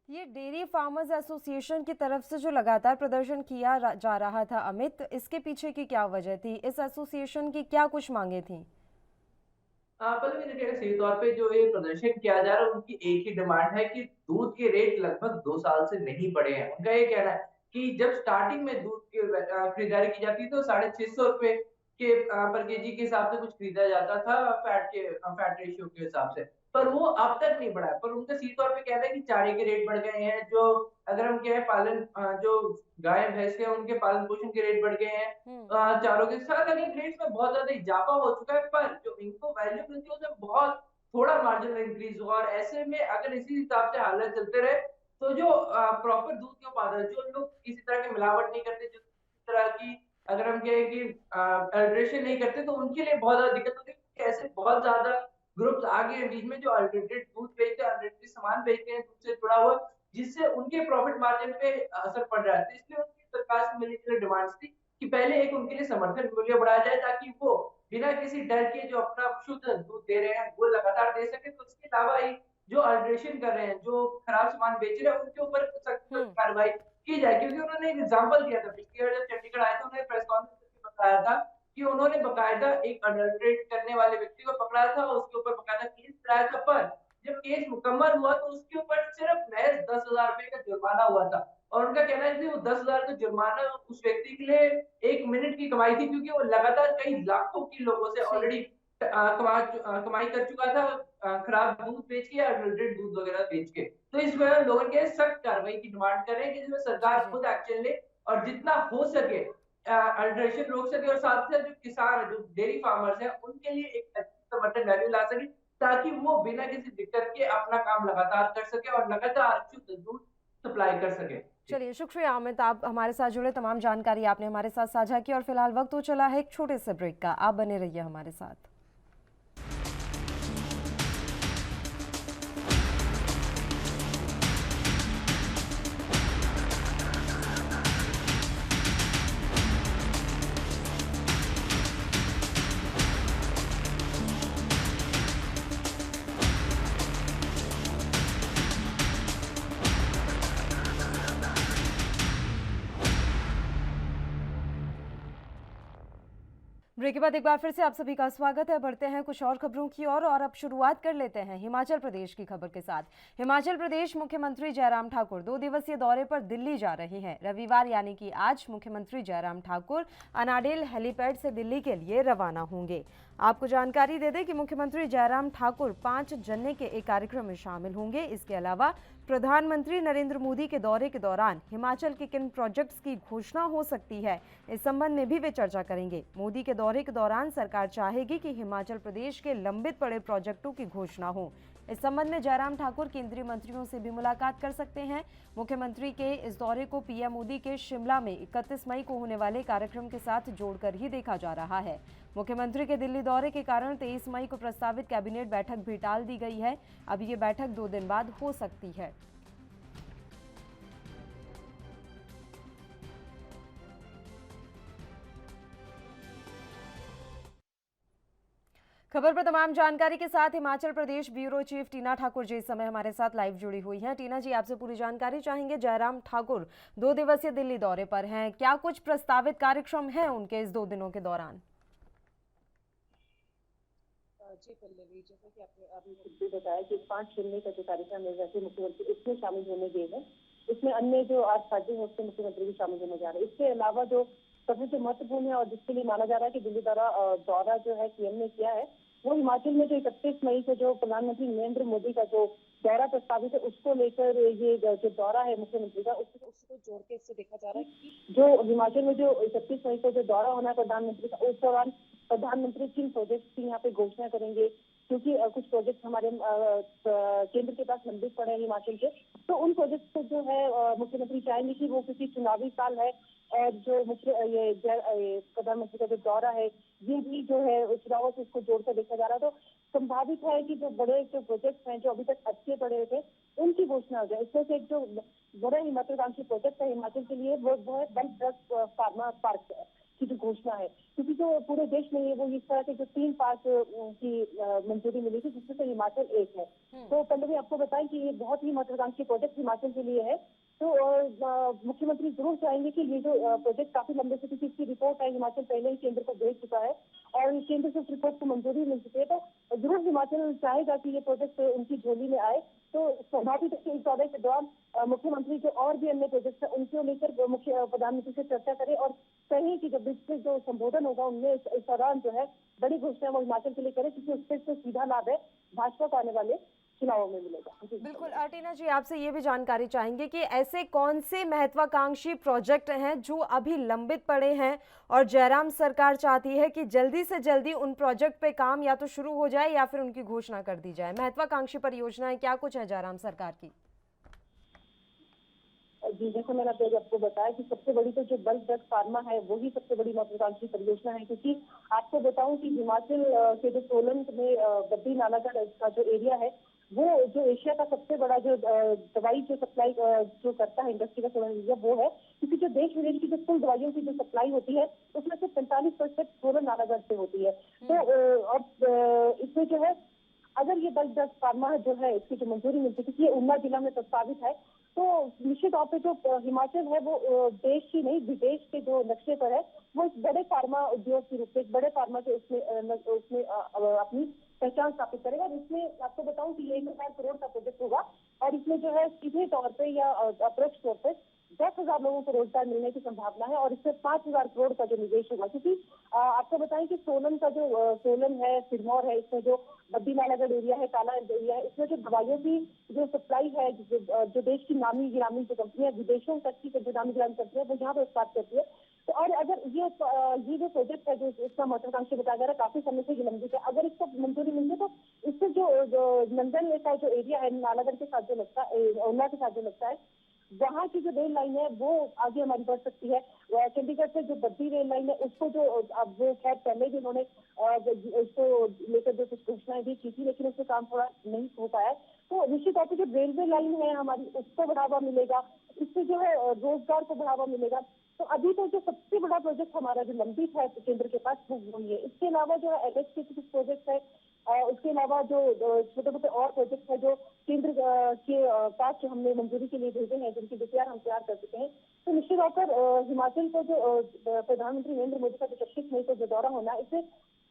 ये डेयरी फार्मर्स एसोसिएशन की तरफ से जो लगातार प्रदर्शन किया जा रहा था अमित, इसके पीछे की क्या वजह थी? इस एसोसिएशन की क्या कुछ मांगे थी? पल्लवी देखिए, अगर सही तौर पे जो ये प्रदर्शन किया जा रहा है उनकी एक ही डिमांड है कि दूध के रेट लगभग 2 साल से नहीं बढ़े हैं। उनका ये कहना है कि जब स्टार्टिंग में दूध की खरीदारी की जाती तो 650 रुपए के पर केजी के हिसाब से कुछ खरीदा जाता था फैट रेशियो के हिसाब से। पर वो अब तक नहीं बढ़ा है। पर उनका सीधे तौर पे कहना है कि चारे के रेट बढ़ गए हैं, जो अगर हम कहें जो गाय भैंस के उनके पालन पोषण के रेट बढ़ गए हैं। चारों के साथ अलग रेट्स में बहुत ज्यादा इजाफा हो चुका है, पर जो इनको वैल्यू मिलती है उसमें बहुत थोड़ा मार्जिनल इंक्रीज हुआ। और ऐसे में अगर इसी हिसाब से हालत चलते रहे तो जो प्रॉपर दूध के उत्पादन, जो लोग किसी तरह की मिलावट नहीं करते, जो किसी तरह की अगर हम कहें कि अल्ट्रेशन नहीं करते, तो उनके लिए बहुत ज्यादा दिक्कत होती है। ऐसे बहुत ज्यादा ग्रुप्स आगे हैं बीच में जो अल्टरनेटेड दूध बेचते हैं, अल्टरनेटिव सामान बेचते हैं दूध से जुड़ा हुआ, जिससे उनके प्रॉफिट मार्जिन पे असर पड़ रहा है। तो इसलिए उनकी सरकार से मिलने के लिए डिमांड्स थी कि पहले एक उनके लिए समर्थन मूल्य बढ़ाया जाए ताकि वो बिना किसी डर के जो अपना शुद्ध दूध दे रहे हैं वो लगातार दे सके। तो इसके अलावा ही जो अल्ट्रेशन कर रहे हैं, जो खराब सामान बेच रहे हैं, उनके ऊपर सख्त कार्रवाई की जाए। क्योंकि उन्होंने एक एग्जाम्पल दिया था पिछली बार जब चंडीगढ़ आए थे, उन्होंने प्रेस कॉन्फ्रेंस में बताया था कि उन्होंने बकायदा एक अडल्ट्रेट करने वाले व्यक्ति को पकड़ा था, उसके ऊपर बकायदा केस कराया था। पर जब केस मुकम्मल हुआ तो उसके ऊपर सिर्फ महज 10,000 रुपए का जुर्माना हुआ था। और उनका कहना है कि वो 10,000 का जुर्माना उस व्यक्ति के लिए 1 मिनट की कमाई थी, क्योंकि वो लगातार कई लाखों की लोगों से ऑलरेडी कमाई कर चुका था खराब दूध बेच के या अडल्ट्रेट दूध वगैरह बेच के। तो इस वजह लोगों के सख्त कार्रवाई की डिमांड कर रहे हैं कि जिसमें सरकार खुद एक्शन ले और जितना हो सके अल्ट्रेशन रोक सके, और साथ साथ जो किसान है, जो डेयरी फार्मर्स हैं, उनके लिए एक अच्छी समर्थन वैल्यू ला सके ताकि वो बिना किसी दिक्कत के अपना काम लगातार कर सके और लगातार शुद्ध दूध सप्लाई कर सके। चलिए, शुक्रिया अमित, आप हमारे साथ जुड़े, तमाम जानकारी आपने हमारे साथ साझा की। और फिलहाल वक्त तो चला है एक छोटे से ब्रेक का, आप बने रहिए हमारे साथ। ब्रेक के बाद एक बार फिर से आप सभी का स्वागत है। बढ़ते हैं कुछ और खबरों की ओर और अब शुरुआत कर लेते हैं हिमाचल प्रदेश की खबर के साथ। हिमाचल प्रदेश मुख्यमंत्री जयराम ठाकुर 2 दिवसीय दौरे पर दिल्ली जा रहे हैं। रविवार यानी कि आज मुख्यमंत्री जयराम ठाकुर अनाडेल हेलीपैड से दिल्ली के लिए रवाना होंगे। आपको जानकारी दे दें कि मुख्यमंत्री जयराम ठाकुर 5 जनवरी के एक कार्यक्रम में शामिल होंगे। इसके अलावा प्रधानमंत्री नरेंद्र मोदी के दौरे के दौरान हिमाचल के किन प्रोजेक्ट्स की घोषणा हो सकती है, इस संबंध में भी वे चर्चा करेंगे। मोदी के दौरे के दौरान सरकार चाहेगी कि हिमाचल प्रदेश के लंबित पड़े प्रोजेक्टों की घोषणा हो। इस संबंध में जयराम ठाकुर केंद्रीय मंत्रियों से भी मुलाकात कर सकते हैं। मुख्यमंत्री के इस दौरे को पीएम मोदी के शिमला में 31 मई को होने वाले कार्यक्रम के साथ जोड़कर ही देखा जा रहा है। मुख्यमंत्री के दिल्ली दौरे के कारण 23 मई को प्रस्तावित कैबिनेट बैठक भी टाल दी गई है। अब ये बैठक 2 दिन बाद हो सकती है। खबर पर तमाम जानकारी के साथ हिमाचल प्रदेश ब्यूरो चीफ टीना ठाकुर जी इस समय हमारे साथ लाइव जुड़ी हुई हैं। टीना जी, आपसे पूरी जानकारी चाहेंगे। जयराम ठाकुर 2 दिवसीय दिल्ली दौरे पर हैं, क्या कुछ प्रस्तावित कार्यक्रम हैं उनके इस 2 दिनों के दौरान? जी पल्लवी, जैसा कि आपने अभी खुद भी बताया कि 5 जुलाई का जो कार्यक्रम है वैसे मुख्यमंत्री इसमें शामिल होने गए हैं। इसमें अन्य जो आज साझे हैं उसके मुख्यमंत्री भी शामिल होने जा रहे हैं। इसके अलावा जो सबसे महत्वपूर्ण है और जिसके लिए माना जा रहा है कि दिल्ली दौरा जो है सीएम ने किया है, वो हिमाचल में जो 31 मई को जो प्रधानमंत्री नरेंद्र मोदी का जो दौरा प्रस्तावित है उसको लेकर ये जो दौरा है मुख्यमंत्री का उसको जोड़ के इससे देखा जा रहा है कि जो हिमाचल में जो 31 मई को जो दौरा होना है प्रधानमंत्री का, उस दौरान प्रधानमंत्री किन प्रोजेक्ट की यहाँ पे घोषणा करेंगे, क्योंकि कुछ प्रोजेक्ट हमारे केंद्र के पास लंबित पड़े हैं हिमाचल के, तो उन प्रोजेक्ट को जो है मुख्यमंत्री चाहेंगे कि वो क्योंकि चुनावी साल है और जो ये प्रधानमंत्री का जो दौरा है ये भी जो है चुनावों से इसको जोड़कर देखा जा रहा है, तो संभावित है कि जो बड़े जो प्रोजेक्ट हैं जो अभी तक अटके पड़े थे उनकी घोषणा हो जाए। इसमें से एक जो बड़ा महत्वाकांक्षी प्रोजेक्ट है हिमाचल के लिए वो है बल्क ड्रग फार्मा पार्क की जो घोषणा है, क्योंकि जो पूरे देश में वो इस तरह के जो 3 पार्क की मंजूरी मिली थी जिसमें से हिमाचल एक है। तो पल्लवी आपको बताएं कि ये बहुत ही महत्वाकांक्षी प्रोजेक्ट हिमाचल के लिए है, तो मुख्यमंत्री जरूर चाहेंगे कि ये जो प्रोजेक्ट काफी लंबे से, क्योंकि इसकी रिपोर्ट है हिमाचल पहले ही केंद्र को भेज चुका है और केंद्र से उस रिपोर्ट को मंजूरी मिल चुकी है, तो जरूर हिमाचल चाहेगा कि ये प्रोजेक्ट उनकी झोली में आए। तो स्वाभाविक है कि इस दौरे के दौरान मुख्यमंत्री जो और भी अन्य प्रोजेक्ट है उनको लेकर मुख्य प्रधानमंत्री से चर्चा करें और कहें कि जब इससे जो संबोधन होगा उनमें इस दौरान जो है बड़ी घोषणा वो हिमाचल के लिए करें, क्योंकि उससे तो सीधा लाभ है भाजपा को आने वाले चुनावों में मिलेगा। बिल्कुल टीना जी, आपसे ये भी जानकारी चाहेंगे कि ऐसे कौन से महत्वाकांक्षी प्रोजेक्ट हैं जो अभी लंबित पड़े हैं और जयराम सरकार चाहती है कि जल्दी से जल्दी उन प्रोजेक्ट पे काम या तो शुरू हो जाए या फिर उनकी घोषणा कर दी जाए। महत्वाकांक्षी परियोजनाएं क्या कुछ है जयराम सरकार की? जी, जैसे मैंने आपको बताया कि सबसे बड़ी तो जो बल्क ड्रग फार्मा है वही सबसे बड़ी महत्वाकांक्षी परियोजना है, क्योंकि आपको बताऊं कि हिमाचल के जो सोलन में बद्दी नालागढ़ का जो एरिया है वो जो एशिया का सबसे बड़ा जो दवाई जो सप्लाई जो करता है इंडस्ट्री का सोलन एरिया वो है, क्योंकि जो देश विदेश की जो कुल दवाइयों की जो सप्लाई होती है उसमें से 45% सोलन नालागढ़ से होती है। तो अब इसमें जो है अगर ये बल्क ड्रग फार्मा जो है इसकी जो मंजूरी मिलती है, क्योंकि ये ऊना जिला में प्रस्तावित है, तो निश्चित तौर पे जो हिमाचल है वो देश ही नहीं विदेश के जो नक्शे पर है वो एक बड़े फार्मा उद्योग के रूप में, एक बड़े फार्मा के उसमें अपनी पहचान स्थापित करेगा। और इसमें आपको बताऊं कि ये 1,000 करोड़ का प्रोजेक्ट होगा और इसमें जो है सीधे तौर पे या अप्रत्यक्ष तौर पे 10,000 लोगों को रोजगार मिलने की संभावना है और इसमें 5,000 करोड़ का जो निवेश होगा, क्योंकि आपको बताएं कि सोलन का जो सोलन है, सिरमौर है, इसमें जो बद्दी नालागढ़ एरिया है, काला एरिया है, इसमें जो दवाइयों की जो सप्लाई है जो देश की नामी गिरामी जो कंपनियां विदेशों तक की जो नामी गिरामी कंपनियां वो यहाँ पे स्टार्ट करती है। तो और अगर ये जो प्रोजेक्ट है जो इसका महत्वाकांक्षी बताया जा रहा है काफी समय से लंबित है, अगर इसको मंजूरी मिल जाए तो इससे जो नंदन का जो एरिया है नालागढ़ के साथ जो लगता है, ऊना के साथ जो लगता है, वहाँ की जो रेल लाइन है वो आगे हमारी बढ़ सकती है। चंडीगढ़ से जो बद्दी रेल लाइन है उसको जो अब वो खैर पहले भी उन्होंने उसको लेकर जो कुछ घोषणाएं भी की थी, लेकिन उससे काम थोड़ा नहीं हो पाया। तो निश्चित तौर पर जो रेलवे लाइन है हमारी उसको बढ़ावा मिलेगा, इससे जो है रोजगार को बढ़ावा मिलेगा। तो अभी तो जो सबसे बड़ा प्रोजेक्ट हमारा जो लंबित है केंद्र के पास वो वही है। इसके अलावा जो है एनएच के कुछ प्रोजेक्ट है, उसके अलावा जो छोटे मोटे और प्रोजेक्ट है जो केंद्र के पास जो हमने मंजूरी के लिए भेजे हैं, जिनकी डीपीआर हम तैयार कर चुके हैं। तो निश्चित तौर पर हिमाचल को जो प्रधानमंत्री नरेंद्र मोदी का जो 25 मई को जो दौरा होना है, इससे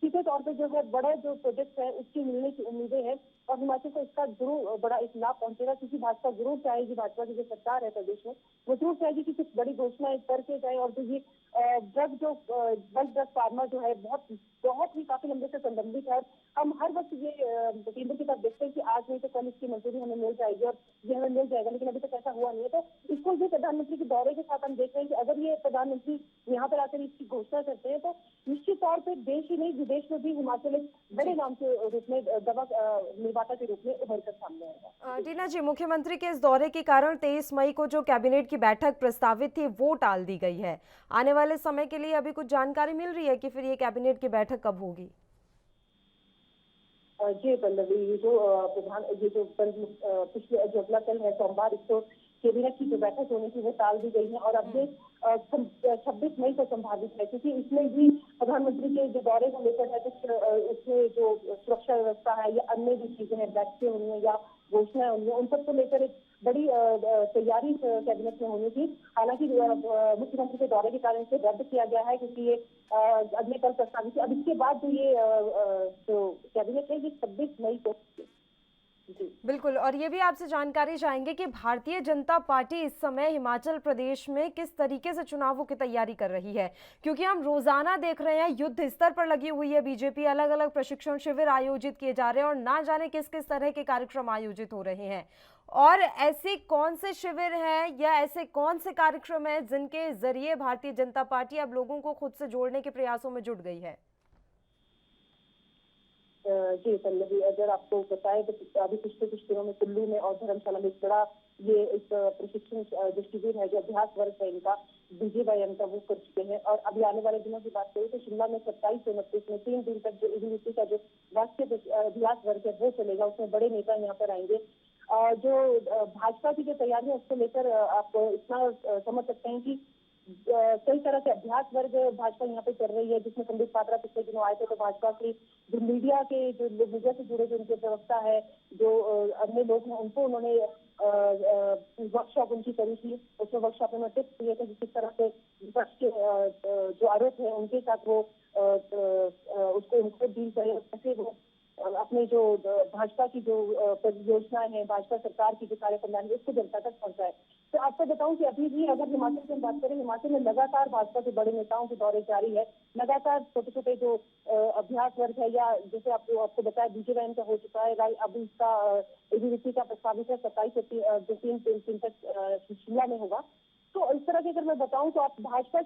सीधे तौर पर जो है बड़ा जो प्रोजेक्ट है उसकी मिलने की उम्मीदें हैं और हिमाचल को इसका जरूर बड़ा एक लाभ पहुंचेगा, क्योंकि भाजपा जरूर चाहेगी, भाजपा की जो सरकार है प्रदेश में वो जरूर चाहेगी कि कुछ बड़ी घोषणाएं करके जाए और जो ये बल्क ड्रग फार्मा जो है बहुत ही काफी लंबे से संबंधित है। हम हर वक्त ये केंद्र की तरफ देखते हैं कि आज नहीं तो कल इसकी मंजूरी हमें मिल जाएगी और ये हमें मिल जाएगा, लेकिन अभी तक ऐसा हुआ नहीं है। तो इसको ये प्रधानमंत्री के दौरे के साथ हम देख रहे हैं कि अगर ये प्रधानमंत्री यहाँ पर आकर इसकी घोषणा करते हैं तो निश्चित तौर पर देश ही नहीं विदेश में भी हिमाचल एक बड़े नाम के रूप में दवा निर्माता के रूप में उभर कर सामने आएगा। टीना जी, मुख्यमंत्री के इस दौरे के कारण 23 मई को जो कैबिनेट की बैठक प्रस्तावित थी वो टाल दी गई है। आने वाले समय के लिए अभी कुछ जानकारी मिल रही है कि फिर ये कैबिनेट की बैठक कब होगी? जी पल्लवी, ये जो पिछले जो अगला कल है सोमवार, इसको कैबिनेट की जो बैठक होनी थी वो टाल दी गई है और अब ये 26 मई को संभावित है, क्योंकि इसमें भी प्रधानमंत्री के जो दौरे को लेकर है कुछ उसमें जो सुरक्षा व्यवस्था है या अन्य भी चीजें हैं, बैठकें हुई हैं या घोषणाएं हुई हैं, उन सबको लेकर एक बड़ी तैयारी कैबिनेट में होनी थी। हालांकि मुख्यमंत्री के दौरे के कारण से रद्द किया गया है, क्योंकि ये अगले कल प्रस्तावित है। अब इसके बाद जो ये जो कैबिनेट है ये 26 मई को। बिल्कुल, और ये भी आपसे जानकारी चाहेंगे कि भारतीय जनता पार्टी इस समय हिमाचल प्रदेश में किस तरीके से चुनावों की तैयारी कर रही है, क्योंकि हम रोजाना देख रहे हैं युद्ध स्तर पर लगी हुई है बीजेपी, अलग अलग प्रशिक्षण शिविर आयोजित किए जा रहे हैं और ना जाने किस किस तरह के कार्यक्रम आयोजित हो रहे हैं। और ऐसे कौन से शिविर हैं या ऐसे कौन से कार्यक्रम हैं जिनके जरिए भारतीय जनता पार्टी अब लोगों को खुद से जोड़ने के प्रयासों में जुट गई है? जी पल्लवी, अगर आपको बताए तो अभी पिछले कुछ दिनों में कुल्लू में और धर्मशाला में बड़ा ये एक प्रशिक्षण जो शिविर है, जो अभ्यास वर्ग है इनका BJYM का, वो कर चुके हैं। और अभी आने वाले दिनों की बात करें तो शिमला में 27 और 29 में 3 दिन तक जो ABVP का जो राष्ट्रीय अभ्यास वर्ग है वो चलेगा, उसमें बड़े नेता यहाँ पर आएंगे। जो भाजपा की जो तैयारी है उसको लेकर आप इतना समझ सकते हैं कि कई तरह के अभ्यास वर्ग भाजपा यहाँ पे कर रही है, जिसमें संबित पात्रा पिछले दिनों आए थे तो भाजपा की जो मीडिया से जुड़े जो उनके प्रवक्ता है, जो अन्य लोग हैं, उनको उन्होंने वर्कशॉप उनकी करी थी। उसमें वर्कशॉप में टिप्स दिए थे किस तरह से विपक्ष के जो आरोप है उनके साथ वो उनको डील करें, कैसे वो अपने जो भाजपा की जो परियोजनाएं हैं, भाजपा सरकार की जो कार्य प्रणाली है उसको जनता तक पहुंचाए। तो आपको बताऊं कि अभी भी अगर हिमाचल की हम बात करें, हिमाचल में लगातार भाजपा के बड़े नेताओं के दौरे जारी है। लगातार छोटे छोटे जो अभ्यास वर्ग है या जैसे आपको बताया BJYM का हो चुका है, अभी इसका ABVP का प्रस्तावित है 27 से 3 तक शिमला में होगा। तो इस तरह के अगर मैं बताऊं तो आप भाजपा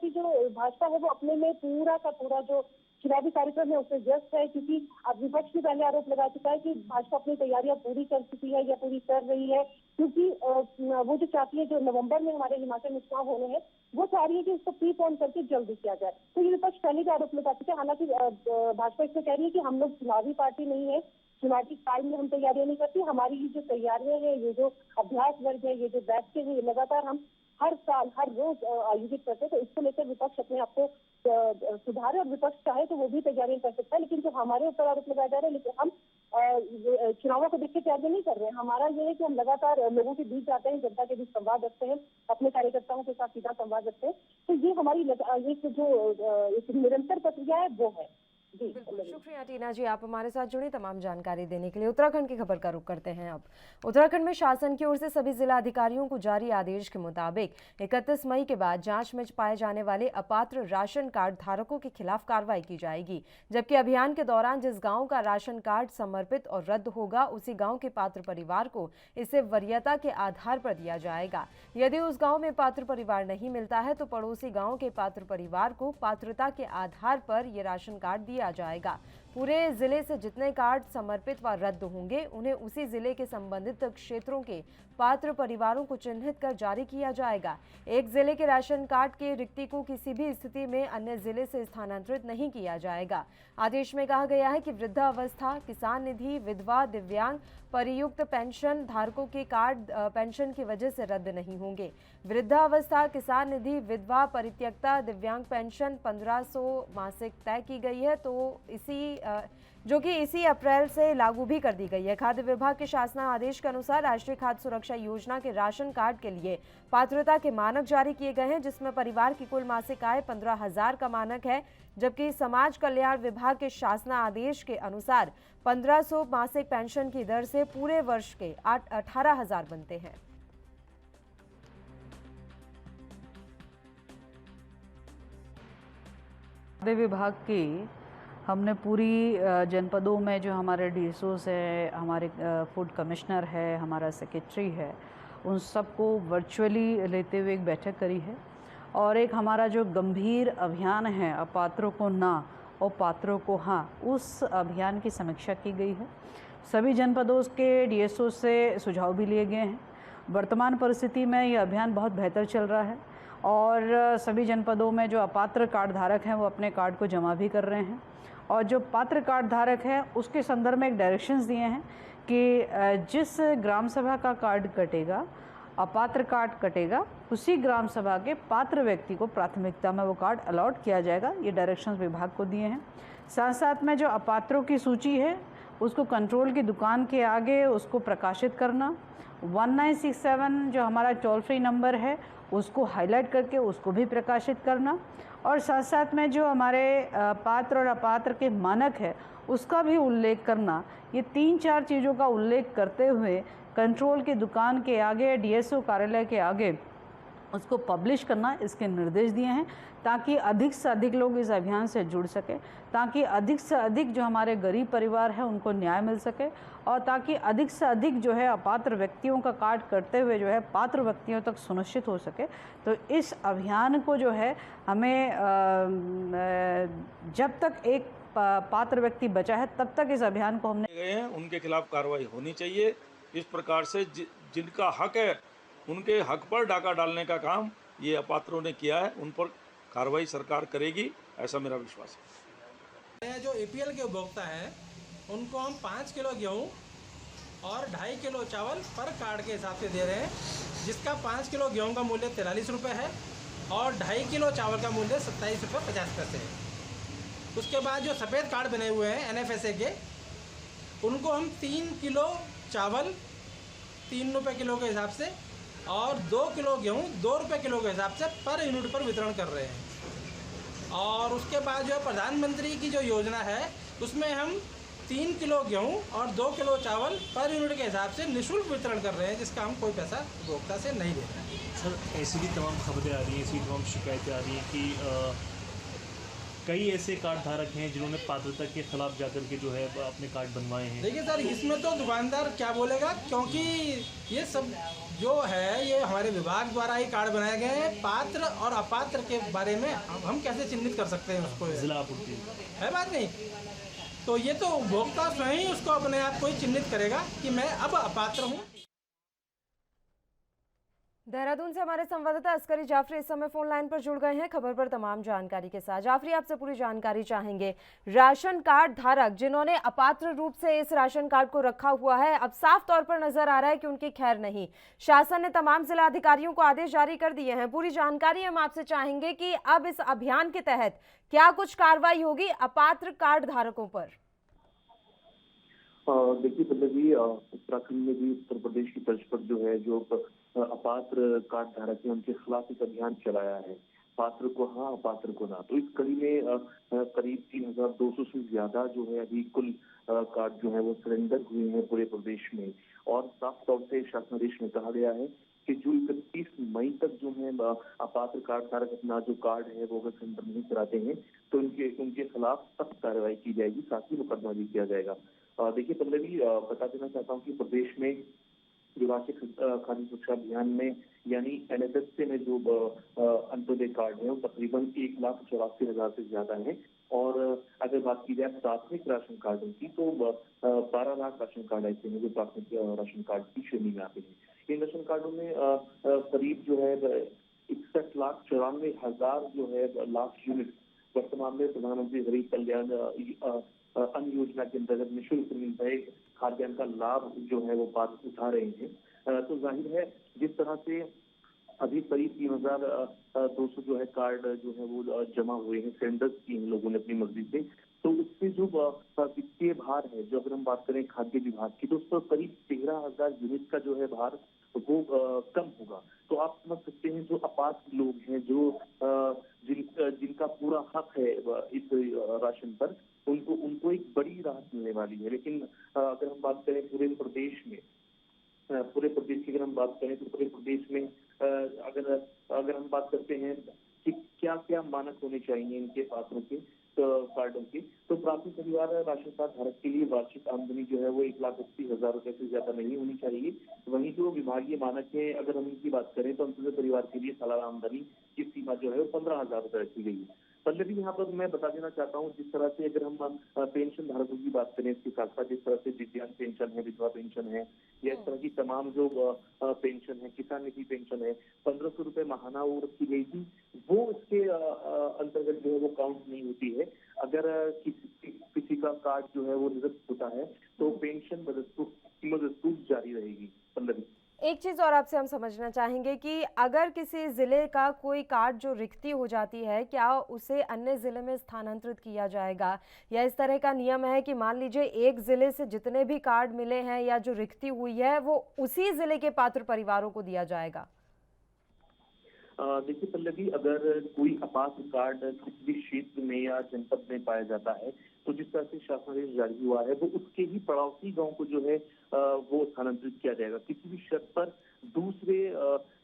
है वो अपने में पूरा का पूरा जो चुनावी कार्यक्रम है उससे व्यस्त है, क्योंकि अब विपक्ष भी पहले आरोप लगा चुका है कि भाजपा अपनी तैयारियां पूरी कर चुकी है या पूरी कर रही है, क्योंकि वो जो चाहती है जो नवंबर में हमारे हिमाचल में चुनाव होने हैं वो चाह रही है कि उसको प्रीपोन करके जल्दी किया जाए। तो ये विपक्ष पहले भी आरोप लगा चुके हैं। हालांकि भाजपा इसमें कह रही है कि हम लोग चुनावी पार्टी नहीं है, चुनावी काल में हम तैयारियां नहीं करती, हमारी ये जो तैयारियां हैं, ये जो अभ्यास वर्ग है, ये जो बैठकें हैं, लगातार हम हर साल हर रोज आयोजित करते हैं। तो इसको लेकर विपक्ष अपने आप को सुधारे और विपक्ष चाहे तो वो भी तैयारियां कर सकता है, लेकिन जो हमारे ऊपर आरोप लगाया जा रहा है, लेकिन हम चुनावों को देख के तैयारी नहीं कर रहे हैं। हमारा ये है कि हम लगातार लोगों के बीच जाते हैं, जनता के बीच संवाद रखते हैं, अपने कार्यकर्ताओं के साथ सीधा संवाद रखते हैं। तो ये हमारी एक निरंतर प्रक्रिया है वो है। जी शुक्रिया टीना जी, आप हमारे साथ जुड़ी तमाम जानकारी देने के लिए। उत्तराखंड की खबर का रुख करते हैं अब। उत्तराखंड में शासन की ओर से सभी जिला अधिकारियों को जारी आदेश के मुताबिक 31 मई के बाद जांच में पाए जाने वाले अपात्र राशन कार्ड धारकों के खिलाफ कार्रवाई की जाएगी, जबकि अभियान के दौरान जिस गांव का राशन कार्ड समर्पित और रद्द होगा उसी गांव के पात्र परिवार को इसे वरीयता के आधार पर दिया जाएगा। यदि उस गाँव में पात्र परिवार नहीं मिलता है तो पड़ोसी गाँव के पात्र परिवार को पात्रता के आधार पर ये राशन कार्ड दिया जाएगा। पूरे जिले से जितने कार्ड समर्पित व रद्द होंगे उन्हें उसी जिले के संबंधित क्षेत्रों के पात्र परिवारों को चिन्हित कर जारी किया जाएगा। एक जिले के राशन कार्ड के रिक्ति को किसी भी स्थिति में अन्य जिले से स्थानांतरित नहीं किया जाएगा। आदेश में कहा गया है कि वृद्धावस्था, किसान निधि, विधवा, दिव्यांग, परियुक्त पेंशन धारकों के कार्ड पेंशन की वजह से रद्द नहीं होंगे। वृद्धावस्था, किसान निधि, विधवा, परित्यक्ता, दिव्यांग पेंशन 1500 मासिक तय की गई है, तो इसी अप्रैल से लागू भी कर दी गई है। खाद्य विभाग के शासनादेश के अनुसार राष्ट्रीय खाद्य सुरक्षा योजना के राशन कार्ड के लिए पात्रता के मानक जारी किए गए हैं, जिसमें परिवार की कुल मासिक आय 15,000 का मानक है, जबकि समाज कल्याण विभाग के शासनादेश के अनुसार 1500 मासिक पेंशन की दर से पूरे वर्ष के 18,000 बनते हैं। खाद्य विभाग की हमने पूरी जनपदों में जो हमारे DSOs है, हमारे फूड कमिश्नर है, हमारा सेक्रेटरी है, उन सबको वर्चुअली लेते हुए एक बैठक करी है। और एक हमारा जो गंभीर अभियान है अपात्रों को ना और पात्रों को हाँ, उस अभियान की समीक्षा की गई है। सभी जनपदों के DSOs से सुझाव भी लिए गए हैं। वर्तमान परिस्थिति में ये अभियान बहुत बेहतर चल रहा है और सभी जनपदों में जो अपात्र कार्ड धारक हैं वो अपने कार्ड को जमा भी कर रहे हैं, और जो पात्र कार्ड धारक है उसके संदर्भ में एक डायरेक्शंस दिए हैं कि जिस ग्राम सभा का कार्ड कटेगा अपात्र कार्ड कटेगा, उसी ग्राम सभा के पात्र व्यक्ति को प्राथमिकता में वो कार्ड अलॉट किया जाएगा। ये डायरेक्शंस विभाग को दिए हैं। साथ साथ में जो अपात्रों की सूची है उसको कंट्रोल की दुकान के आगे उसको प्रकाशित करना। 1967 जो हमारा टोल फ्री नंबर है उसको हाईलाइट करके उसको भी प्रकाशित करना, और साथ साथ में जो हमारे पात्र और अपात्र के मानक है उसका भी उल्लेख करना। ये 3-4 चीज़ों का उल्लेख करते हुए कंट्रोल की दुकान के आगे, डीएसओ कार्यालय के आगे उसको पब्लिश करना, इसके निर्देश दिए हैं ताकि अधिक से अधिक लोग इस अभियान से जुड़ सके, ताकि अधिक से अधिक जो हमारे गरीब परिवार हैं उनको न्याय मिल सके, और ताकि अधिक से अधिक जो है अपात्र व्यक्तियों का कार्ड करते हुए जो है पात्र व्यक्तियों तक सुनिश्चित हो सके। तो इस अभियान को जो है हमें जब तक एक पात्र व्यक्ति बचा है तब तक इस अभियान को हमने गए हैं उनके खिलाफ कार्रवाई होनी चाहिए। इस प्रकार से जिनका हक है उनके हक पर डाका डालने का काम ये अपात्रों ने किया है, उन पर कार्रवाई सरकार करेगी, ऐसा मेरा विश्वास है। जो एपीएल के उपभोक्ता हैं उनको हम 5 किलो गेहूँ और 2.5 किलो चावल पर कार्ड के हिसाब से दे रहे हैं, जिसका 5 किलो गेहूँ का मूल्य 43 रुपये है और 2.5 किलो चावल का मूल्य 27 रुपये 50 पैसे है। उसके बाद जो सफ़ेद कार्ड बने हुए हैं एनएफएसए के, उनको हम 3 किलो चावल 3 रुपये किलो के हिसाब से और 2 किलो गेहूँ 2 रुपये किलो के हिसाब से पर यूनिट पर वितरण कर रहे हैं। और उसके बाद जो है प्रधानमंत्री की जो योजना है उसमें हम 3 किलो गेहूँ और 2 किलो चावल पर यूनिट के हिसाब से निःशुल्क वितरण कर रहे हैं, जिसका हम कोई पैसा उपभोक्ता से नहीं ले रहे हैं। सर, ऐसी भी तमाम खबरें आ रही हैं, ऐसी तमाम शिकायतें आ रही हैं कि कई ऐसे कार्ड धारक हैं जिन्होंने पात्रता के खिलाफ जाकर के जो है अपने कार्ड बनवाए हैं। देखिए सर, इसमें तो दुकानदार क्या बोलेगा, क्योंकि ये सब जो है ये हमारे विभाग द्वारा ही कार्ड बनाए गए हैं। पात्र और अपात्र के बारे में हम कैसे चिन्हित कर सकते हैं उसको, जिला आपूर्ति है बात नहीं। तो ये तो उपभोक्ता स्वयं ही उसको अपने आप को ही चिन्हित करेगा कि मैं अब अपात्र हूँ। देहरादून से हमारे संवाददाता अस्करी जाफरी इस समय फोन लाइन पर जुड़ गए हैं खबर पर तमाम जानकारी के साथ। जाफरी, आपसे पूरी जानकारी चाहेंगे। राशन कार्ड धारक जिन्होंने अपात्र रूप से इस राशन कार्ड को रखा हुआ है, अब साफ तौर पर नजर आ रहा है कि उनकी खैर नहीं। शासन ने तमाम जिला अधिकारियों को आदेश जारी कर दिए हैं। पूरी जानकारी हम आपसे चाहेंगे कि अब इस अभियान के तहत क्या कुछ कार्रवाई होगी अपात्र कार्ड धारकों पर। देखिए पल्लवी, उत्तराखंड में भी उत्तर प्रदेश की तर्ज पर जो है जो अपात्र कार्ड धारक है उनके खिलाफ एक अभियान चलाया है, पात्र को हाँ अपात्र को ना। तो इस कड़ी में करीब 3200 से ज्यादा जो है अभी कुल कार्ड जो है वो सरेंडर हुए हैं पूरे प्रदेश में। और साफ तौर से शासनादेश में कहा गया है कि जो 31 मई तक जो है अपात्र कार्ड धारक अपना जो कार्ड है वो अगर सरेंडर नहीं कराते हैं तो उनके खिलाफ सख्त कार्रवाई की जाएगी, साथ ही मुकदमा भी किया जाएगा। देखिए पल्लवी, बता देना चाहता हूँ कि प्रदेश में जो राष्ट्रीय खाद्य सुरक्षा अभियान में यानी एनएसएस में जो अंत्योदय कार्ड है वो तकरीबन 1,84,000 से ज्यादा है। और अगर बात की जाए प्राथमिक राशन कार्डों की तो 12 लाख राशन कार्ड ऐसे हैं जो प्राथमिक राशन कार्ड की श्रेणी में आते हैं। इन राशन कार्डों में करीब जो है 61,94,000 जो है लाख यूनिट वर्तमान में प्रधानमंत्री गरीब कल्याण अन्न योजना के अंतर्गत निःशुल्क मिल रहे खाद्यान्न का लाभ जो है वो बात उठा रहे हैं। तो जाहिर है जिस तरह से अभी करीब 3,200 जो है कार्ड जो है वो जमा हुए हैं, सेंडर्स किए इन लोगों ने अपनी मर्जी से, तो उससे जो वित्तीय भार है जो अगर हम बात करें खाद्य विभाग की तो उस पर करीब 13,000 यूनिट का जो है भार वो कम होगा। तो आप समझ सकते हैं जो अपात्र लोग हैं जो जिनका पूरा हक है इस राशन पर, उनको एक बड़ी राहत मिलने वाली है। लेकिन अगर हम बात करें पूरे प्रदेश की अगर हम बात करें तो पूरे प्रदेश में अगर हम बात करते हैं कि क्या क्या मानक होने चाहिए इनके पात्रों के कार्डों की, तो प्राथमिक परिवार राशन कार्ड धारक के लिए वार्षिक आमदनी जो है वो 1,80,000 रुपए से ज्यादा नहीं होनी चाहिए। वहीं जो विभागीय मानक है अगर हम इनकी बात करें तो अंत्योदय परिवार के लिए सालाना आमदनी की सीमा जो है वो 15,000 रुपए रखी गई है। पल्लवी, यहाँ पर मैं बता देना चाहता हूँ जिस तरह से अगर हम पेंशन धारकों की बात करें इसके साथ साथ जिस तरह से दिव्यांग पेंशन है, विधवा पेंशन है या इस तरह की तमाम जो पेंशन है, किसान निधि पेंशन है, 1,500 रुपए महाना वो रखी गई थी, वो इसके अंतर्गत जो है वो काउंट नहीं होती है। अगर किसी का कार्ड जो है वो निरस्त होता है तो पेंशन मदद जारी रहेगी। पल्लवी, एक चीज क्वेश्चंस और आपसे हम समझना चाहेंगे कि अगर किसी ज़िले का कोई कार्ड जो रिक्ति हो जाती है, क्या उसे अन्य ज़िले में स्थानांतरित किया जाएगा, या इस तरह का नियम है कि मान लीजिए एक ज़िले से जितने भी कार्ड मिले हैं या जो रिक्ति हुई है वो उसी ज़िले के पात्र परिवारों को दिया जाएगा? देखिए पल्लवी, अगर कोई अपात्र कार्ड किसी भी क्षेत्र में या जनपद में पाया जाता है तो जिस तरह से शासनादेश जारी हुआ है वो उसके ही पड़ोसी गांव को जो है वो स्थानांतरित किया जाएगा। किसी भी शर्त पर दूसरे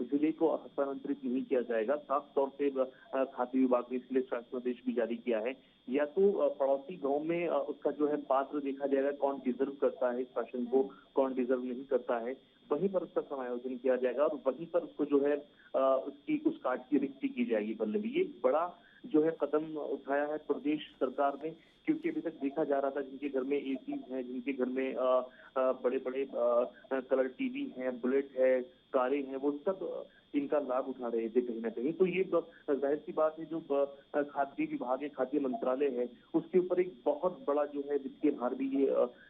जिले को हस्तांतरित नहीं किया जाएगा। साफ तौर से खाद्य विभाग ने इसलिए शासनादेश भी जारी किया है। या तो पड़ोसी गांव में उसका जो है पात्र देखा जाएगा, कौन डिजर्व करता है इस राशन को, कौन डिजर्व नहीं करता है, वहीं पर उसका समायोजन किया जाएगा और वहीं पर उसको जो है उस कार्ड की रिक्ति की जाएगी। पल्लवी, ये बड़ा जो है कदम उठाया है प्रदेश सरकार ने, क्योंकि अभी तक देखा जा रहा था जिनके घर में एसी है, जिनके घर में बड़े बड़े कलर टीवी हैं, बुलेट है, कारें हैं, वो सब इनका लाभ उठा रहे थे कहीं ना कहीं। तो ये जाहिर सी बात है, जो खाद्य विभाग है, खाद्य मंत्रालय है, उसके ऊपर एक बहुत बड़ा जो है वित्तीय भार भी ये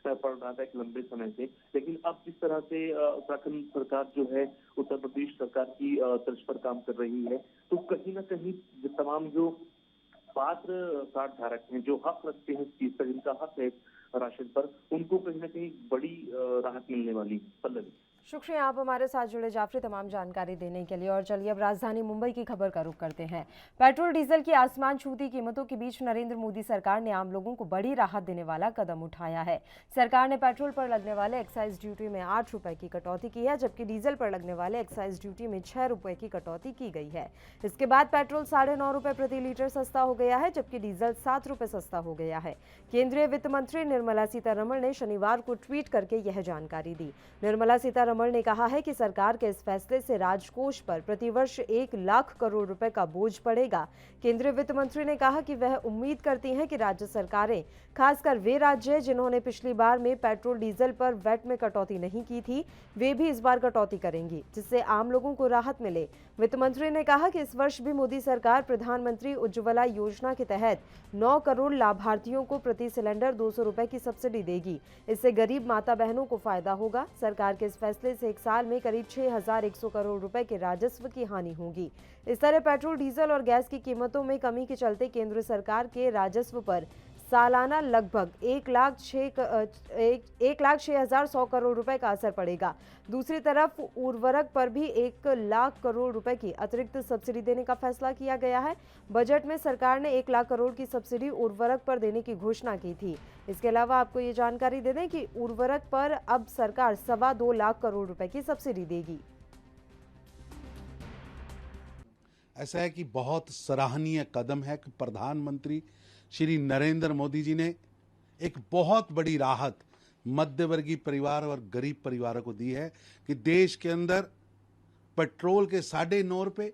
पड़ रहा था एक लंबे समय से। लेकिन अब जिस तरह से उत्तराखंड सरकार जो है उत्तर प्रदेश सरकार की तर्ज पर काम कर रही है, तो कहीं ना कहीं तमाम जो पात्र कार्ड धारक हैं, जो हक रखते हैं इस चीज पर, जिनका हक है राशन पर, उनको कहीं ना कहीं बड़ी राहत मिलने वाली। पल्लवी, शुक्रिया आप हमारे साथ जुड़े जाफरी तमाम जानकारी देने के लिए। और चलिए अब राजधानी मुंबई की खबर का रुख करते हैं। पेट्रोल डीजल की आसमान छूती कीमतों के बीच नरेंद्र मोदी सरकार ने आम लोगों को बड़ी राहत देने वाला कदम उठाया है। सरकार ने पेट्रोल पर लगने वाले एक्साइज ड्यूटी में 8 रुपए की कटौती की है, जबकि डीजल पर लगने वाले एक्साइज ड्यूटी में 6 रुपए की कटौती की गई है। इसके बाद पेट्रोल 9.5 रुपए प्रति लीटर सस्ता हो गया है, जबकि डीजल 7 रुपए सस्ता हो गया है। केंद्रीय वित्त मंत्री निर्मला सीतारमण ने शनिवार को ट्वीट करके यह जानकारी दी। निर्मला सीतारमण ने कहा है कि सरकार के इस फैसले से राजकोष पर प्रतिवर्ष 1 लाख करोड़ रुपए का बोझ पड़ेगा। केंद्रीय वित्त मंत्री ने कहा कि वह उम्मीद करती हैं कि राज्य सरकारें, खासकर वे राज्य जिन्होंने पिछली बार में पेट्रोल डीजल पर वैट में कटौती नहीं की थी, वे भी इस बार कटौती करेंगी, जिससे आम लोगों को राहत मिले। वित्त मंत्री ने कहा कि इस वर्ष भी मोदी सरकार प्रधानमंत्री उज्ज्वला योजना के तहत 9 करोड़ लाभार्थियों को प्रति सिलेंडर 200 रुपए की सब्सिडी देगी। इससे गरीब माता बहनों को फायदा होगा। सरकार के इस फैसले से एक साल में करीब 6,100 करोड़ रुपए के राजस्व की हानि होगी। इस तरह पेट्रोल, डीजल और गैस की कीमतों में कमी के चलते केंद्र सरकार के राजस्व पर सालाना लगभग 1,06,100 करोड़ रुपए का असर पड़ेगा। दूसरी तरफ उर्वरक पर भी 1 लाख करोड़ रुपए की अतिरिक्त सब्सिडी देने का फैसला किया गया है। बजट में सरकार ने 1 लाख करोड़ की सब्सिडी उर्वरक पर देने की घोषणा की थी। इसके अलावा आपको ये जानकारी दे दें कि उर्वरक पर अब सरकार 2.25 लाख करोड़ रुपए की सब्सिडी देगी। ऐसा है कि बहुत सराहनीय कदम है कि प्रधानमंत्री श्री नरेंद्र मोदी जी ने एक बहुत बड़ी राहत मध्यवर्गीय परिवार और गरीब परिवारों को दी है कि देश के अंदर पेट्रोल के 9.5 रुपये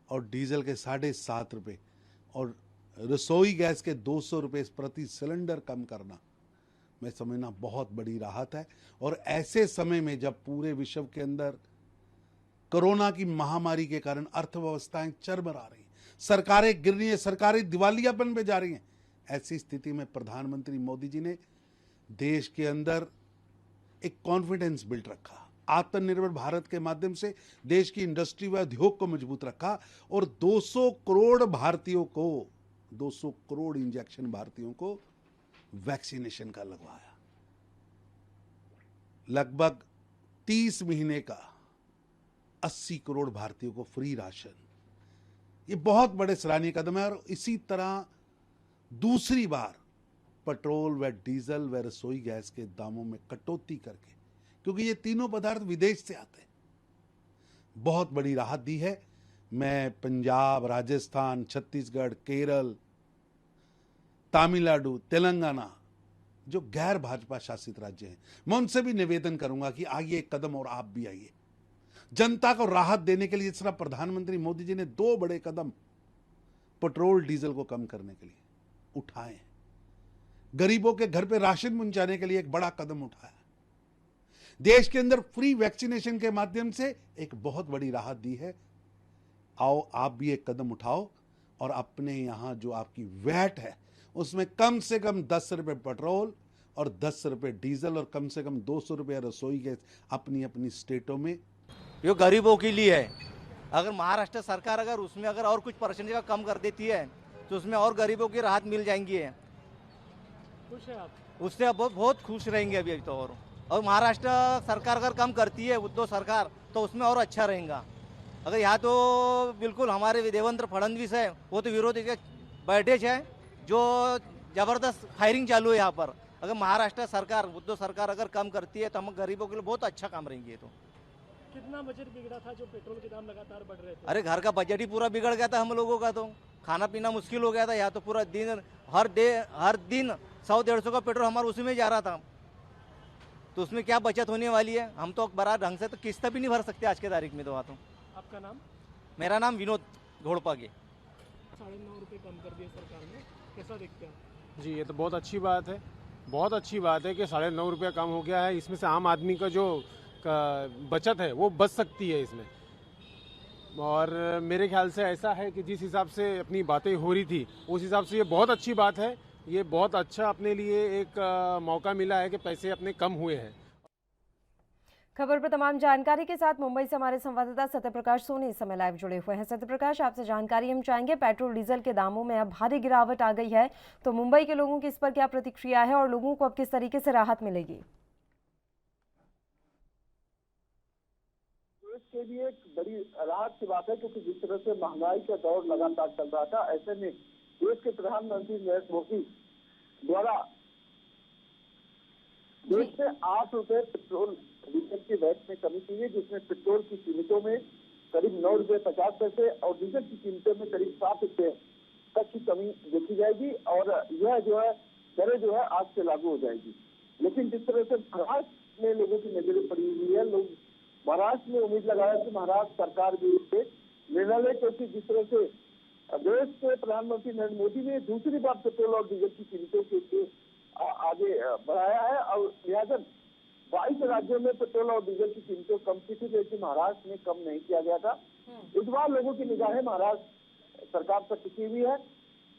और डीजल के 7.5 रुपये और रसोई गैस के 200 रुपये प्रति सिलेंडर कम करना, मैं समझना बहुत बड़ी राहत है। और ऐसे समय में जब पूरे विश्व के अंदर कोरोना की महामारी के कारण अर्थव्यवस्थाएं चरमरा रही, सरकारें गिर रही हैं, सरकारें दिवालियापन पे जा रही हैं, ऐसी स्थिति में प्रधानमंत्री मोदी जी ने देश के अंदर एक कॉन्फिडेंस बिल्ड रखा, आत्मनिर्भर भारत के माध्यम से देश की इंडस्ट्री व उद्योग को मजबूत रखा और 200 करोड़ भारतीयों को, 200 करोड़ इंजेक्शन भारतीयों को वैक्सीनेशन का लगवाया। लगभग 30 महीने का 80 करोड़ भारतीयों को फ्री राशन। ये बहुत बड़े सराहनीय कदम है। और इसी तरह दूसरी बार पेट्रोल व डीजल व रसोई गैस के दामों में कटौती करके, क्योंकि ये तीनों पदार्थ विदेश से आते हैं, बहुत बड़ी राहत दी है। मैं पंजाब, राजस्थान, छत्तीसगढ़, केरल, तमिलनाडु, तेलंगाना, जो गैर भाजपा शासित राज्य हैं, मैं उनसे भी निवेदन करूंगा कि आइए एक कदम और आप भी आइए। जनता को राहत देने के लिए जिस तरह प्रधानमंत्री मोदी जी ने 2 बड़े कदम पेट्रोल डीजल को कम करने के लिए उठाए, गरीबों के घर पे राशन पहुंचाने के लिए एक बड़ा कदम उठाया, देश के अंदर फ्री वैक्सीनेशन के माध्यम से एक बहुत बड़ी राहत दी है। आओ आप भी एक कदम उठाओ और अपने यहां जो आपकी वैट है उसमें कम से कम 10 रुपए पेट्रोल और 10 रुपए डीजल और कम से कम 200 रुपए रसोई गैस अपनी अपनी स्टेटों में जो गरीबों के लिए है। अगर महाराष्ट्र सरकार अगर उसमें अगर और कुछ परसेंटेज का कम कर देती है तो उसमें और गरीबों की राहत मिल जाएंगी है। खुश है आप? उससे अब बहुत खुश रहेंगे अभी तो। और महाराष्ट्र सरकार अगर कम करती है उद्धव सरकार तो उसमें और अच्छा रहेगा। अगर यहाँ तो बिल्कुल हमारे देवेंद्र फडणवीस है, वो तो विरोधी के बैठे है, जो जबरदस्त फायरिंग चालू है यहाँ पर। अगर महाराष्ट्र सरकार उद्धव सरकार अगर कम करती है तो हम गरीबों के लिए बहुत अच्छा काम रहेंगे। तो कितना बजट बिगड़ा था जो पेट्रोल के दाम लगातार बढ़ रहे थे? अरे घर का बजट ही पूरा बिगड़ गया था हम लोगों का, तो खाना पीना मुश्किल हो गया था। यहाँ तो पूरा दिन हर दिन 100-150 का पेट्रोल हमारा उसी में जा रहा था, तो उसमें क्या बचत होने वाली है। हम तो बड़ा ढंग से तो किस्त भी नहीं भर सकते आज के तारीख में। तो वहाँ तो आपका नाम? मेरा नाम विनोद घोड़पागे। 9.5 रुपये कम कर दिए सरकार ने, कैसा देखते हैं? जी ये तो बहुत अच्छी बात है, बहुत अच्छी बात है कि 9.5 रुपया कम हो गया है। इसमें से आम आदमी का जो बचत है वो बच सकती है इसमें। और मेरे ख्याल से ऐसा है कि जिस हिसाब से अपनी बातें हो रही थी उस हिसाब से ये बहुत अच्छी बात है। ये बहुत अच्छा अपने लिए एक मौका मिला है कि पैसे अपने कम हुए हैं। खबर पर तमाम जानकारी के साथ मुंबई से हमारे संवाददाता सत्यप्रकाश सोनी इस समय लाइव जुड़े हुए हैं। सत्यप्रकाश, आपसे जानकारी हम चाहेंगे, पेट्रोल डीजल के दामों में अब भारी गिरावट आ गई है, तो मुंबई के लोगों की इस पर क्या प्रतिक्रिया है और लोगों को अब किस तरीके से राहत मिलेगी? देश के लिए एक बड़ी राहत की बात है, क्योंकि जिस तरह से महंगाई का दौर लगातार चल रहा था, ऐसे में देश के प्रधानमंत्री नरेंद्र मोदी द्वारा देश में 8 रुपए पेट्रोल डीजल की वैट में कमी की है, जिसमें पेट्रोल की कीमतों में करीब 9 रुपए 50 पैसे और डीजल की कीमतों में करीब 7 रुपए तक की कमी देखी जाएगी। और यह जो है दरें जो है आज से लागू हो जाएगी। लेकिन जिस तरह से महाराष्ट्र में लोगों की नजरें पड़ी हुई है, लोग महाराष्ट्र में उम्मीद लगाया कि महाराष्ट्र सरकार भी इससे निर्णय ले, क्योंकि जिस तरह से देश के प्रधानमंत्री नरेंद्र मोदी ने दूसरी बार पेट्रोल और डीजल की कीमतों के आगे बढ़ाया है और लिहाजा 22 राज्यों में पेट्रोल और डीजल की कीमतें कम की थी, लेकिन महाराष्ट्र में कम नहीं किया गया था। इस बार लोगों की निगाहें महाराष्ट्र सरकार पर टिकी हुई है।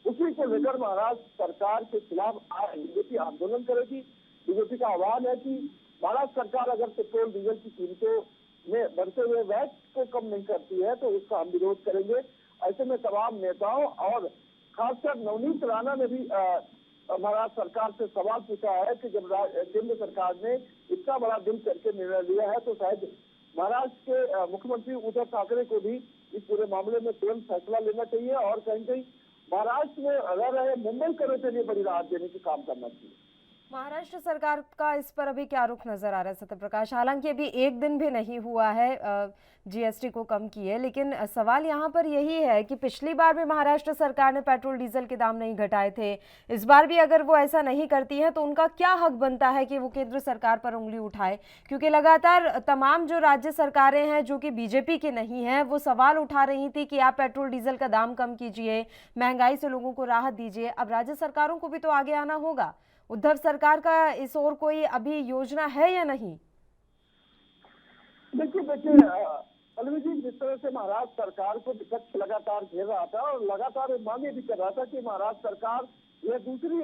उसी को लेकर महाराष्ट्र सरकार के खिलाफ आज बीजेपी आंदोलन करेगी। बीजेपी का आह्वान है कि महाराष्ट्र सरकार अगर पेट्रोल डीजल की कीमतों में बढ़ते हुए वैट को कम नहीं करती है तो उसका हम विरोध करेंगे। ऐसे में तमाम नेताओं और खासकर नवनीत राणा ने भी महाराष्ट्र सरकार से सवाल पूछा है कि जब केंद्र सरकार ने इतना बड़ा दिल करके निर्णय लिया है तो शायद महाराष्ट्र के मुख्यमंत्री उद्धव ठाकरे को भी इस पूरे मामले में तुरंत फैसला लेना चाहिए और कहीं कहीं महाराष्ट्र में रह रहे मुंबई को के लिए बड़ी राहत देने की काम करना चाहिए। महाराष्ट्र सरकार का इस पर अभी क्या रुख नजर आ रहा है सत्यप्रकाश? हालांकि अभी एक दिन भी नहीं हुआ है जीएसटी को कम किए, लेकिन सवाल यहाँ पर यही है कि पिछली बार भी महाराष्ट्र सरकार ने पेट्रोल डीजल के दाम नहीं घटाए थे। इस बार भी अगर वो ऐसा नहीं करती है तो उनका क्या हक बनता है कि वो केंद्र सरकार पर उंगली उठाए? क्योंकि लगातार तमाम जो राज्य सरकारें हैं जो कि बीजेपी की नहीं है वो सवाल उठा रही थी कि आप पेट्रोल डीजल का दाम कम कीजिए, महंगाई से लोगों को राहत दीजिए। अब राज्य सरकारों को भी तो आगे आना होगा। उद्धव सरकार का इस ओर कोई अभी योजना है या नहीं? देखिए पल्लवी जी, जिस तरह से महाराष्ट्र सरकार को विपक्ष लगातार घेर रहा था और लगातार मांगे भी कर रहा था कि महाराष्ट्र सरकार यह दूसरी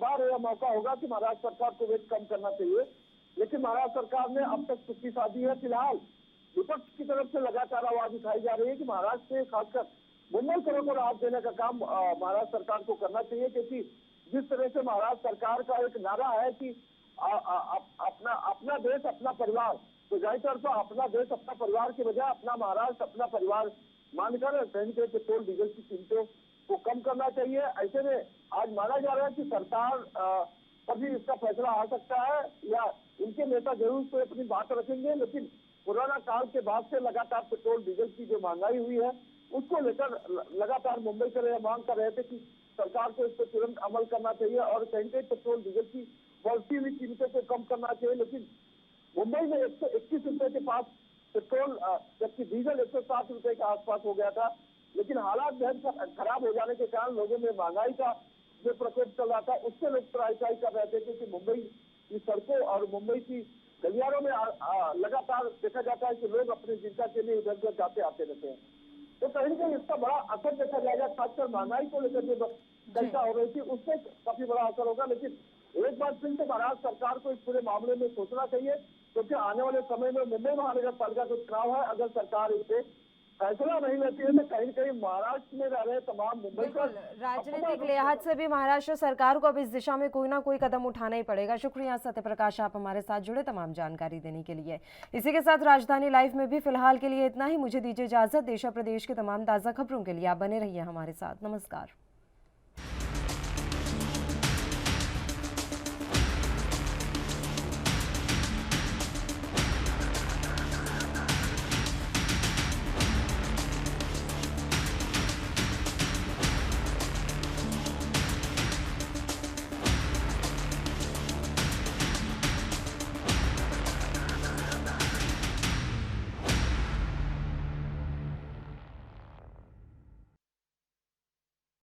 बार यह मौका होगा कि महाराष्ट्र सरकार को वेट कम करना चाहिए, लेकिन महाराष्ट्र सरकार ने अब तक चुप्पी साधी है। फिलहाल विपक्ष की तरफ से लगातार आवाज उठाई जा रही है कि महाराष्ट्र से खासकर मुंबई करों को राहत देने का काम महाराष्ट्र सरकार को करना चाहिए, क्योंकि जिस तरह से महाराष्ट्र सरकार का एक नारा है कि अपना देश अपना परिवार, तो जाहिर तौर पर अपना देश अपना परिवार के बजाय अपना महाराष्ट्र अपना परिवार मानकर पेट्रोल डीजल की कीमतों को कम करना चाहिए। ऐसे में आज माना जा रहा है कि सरकार पर भी इसका फैसला आ सकता है या उनके नेता जरूर तो अपनी बात रखेंगे, लेकिन कोरोना काल के बाद से लगातार पेट्रोल डीजल की जो महंगाई हुई है उसको लेकर लगातार मुंबई से मांग कर रहे थे कि सरकार को इस पर तुरंत अमल करना चाहिए और कहीं पेट्रोल डीजल की बढ़ती हुई कीमतों को कम करना चाहिए। लेकिन मुंबई में 121 रुपए के पास पेट्रोल जबकि डीजल 160 रुपए के आसपास हो गया था, लेकिन हालात बेहद खराब हो जाने के कारण लोगों में महंगाई का जो प्रकोप चल रहा था उससे लोग त्राही कर रहे थे, क्योंकि मुंबई की सड़कों और मुंबई की गलियारों में लगातार देखा जाता है कि लोग अपनी जीविका के लिए इधर उधर जाते आते रहते हैं। तो कहीं ना इसका बड़ा असर देखा जाएगा, खासकर महंगाई को लेकर जो चर्चा हो रही थी उससे काफी बड़ा असर होगा। लेकिन एक बार फिर से महाराष्ट्र सरकार को इस पूरे मामले में सोचना चाहिए, क्योंकि आने वाले समय में मुंबई महानगर पालिका का चुनाव है। अगर सरकार इससे फैसला नहीं लेती है तो कहीं न कहीं महाराष्ट्र में रह रहे तमाम मुंबई का राजनीतिक लिहाज से भी महाराष्ट्र सरकार को अब इस दिशा में कोई ना कोई कदम उठाना ही पड़ेगा। शुक्रिया सत्य प्रकाश, आप हमारे साथ जुड़े तमाम जानकारी देने के लिए। इसी के साथ राजधानी लाइव में भी फिलहाल के लिए इतना ही। मुझे दीजिए इजाजत। देश और प्रदेश के तमाम ताज़ा खबरों के लिए आप बने रहिए हमारे साथ। नमस्कार।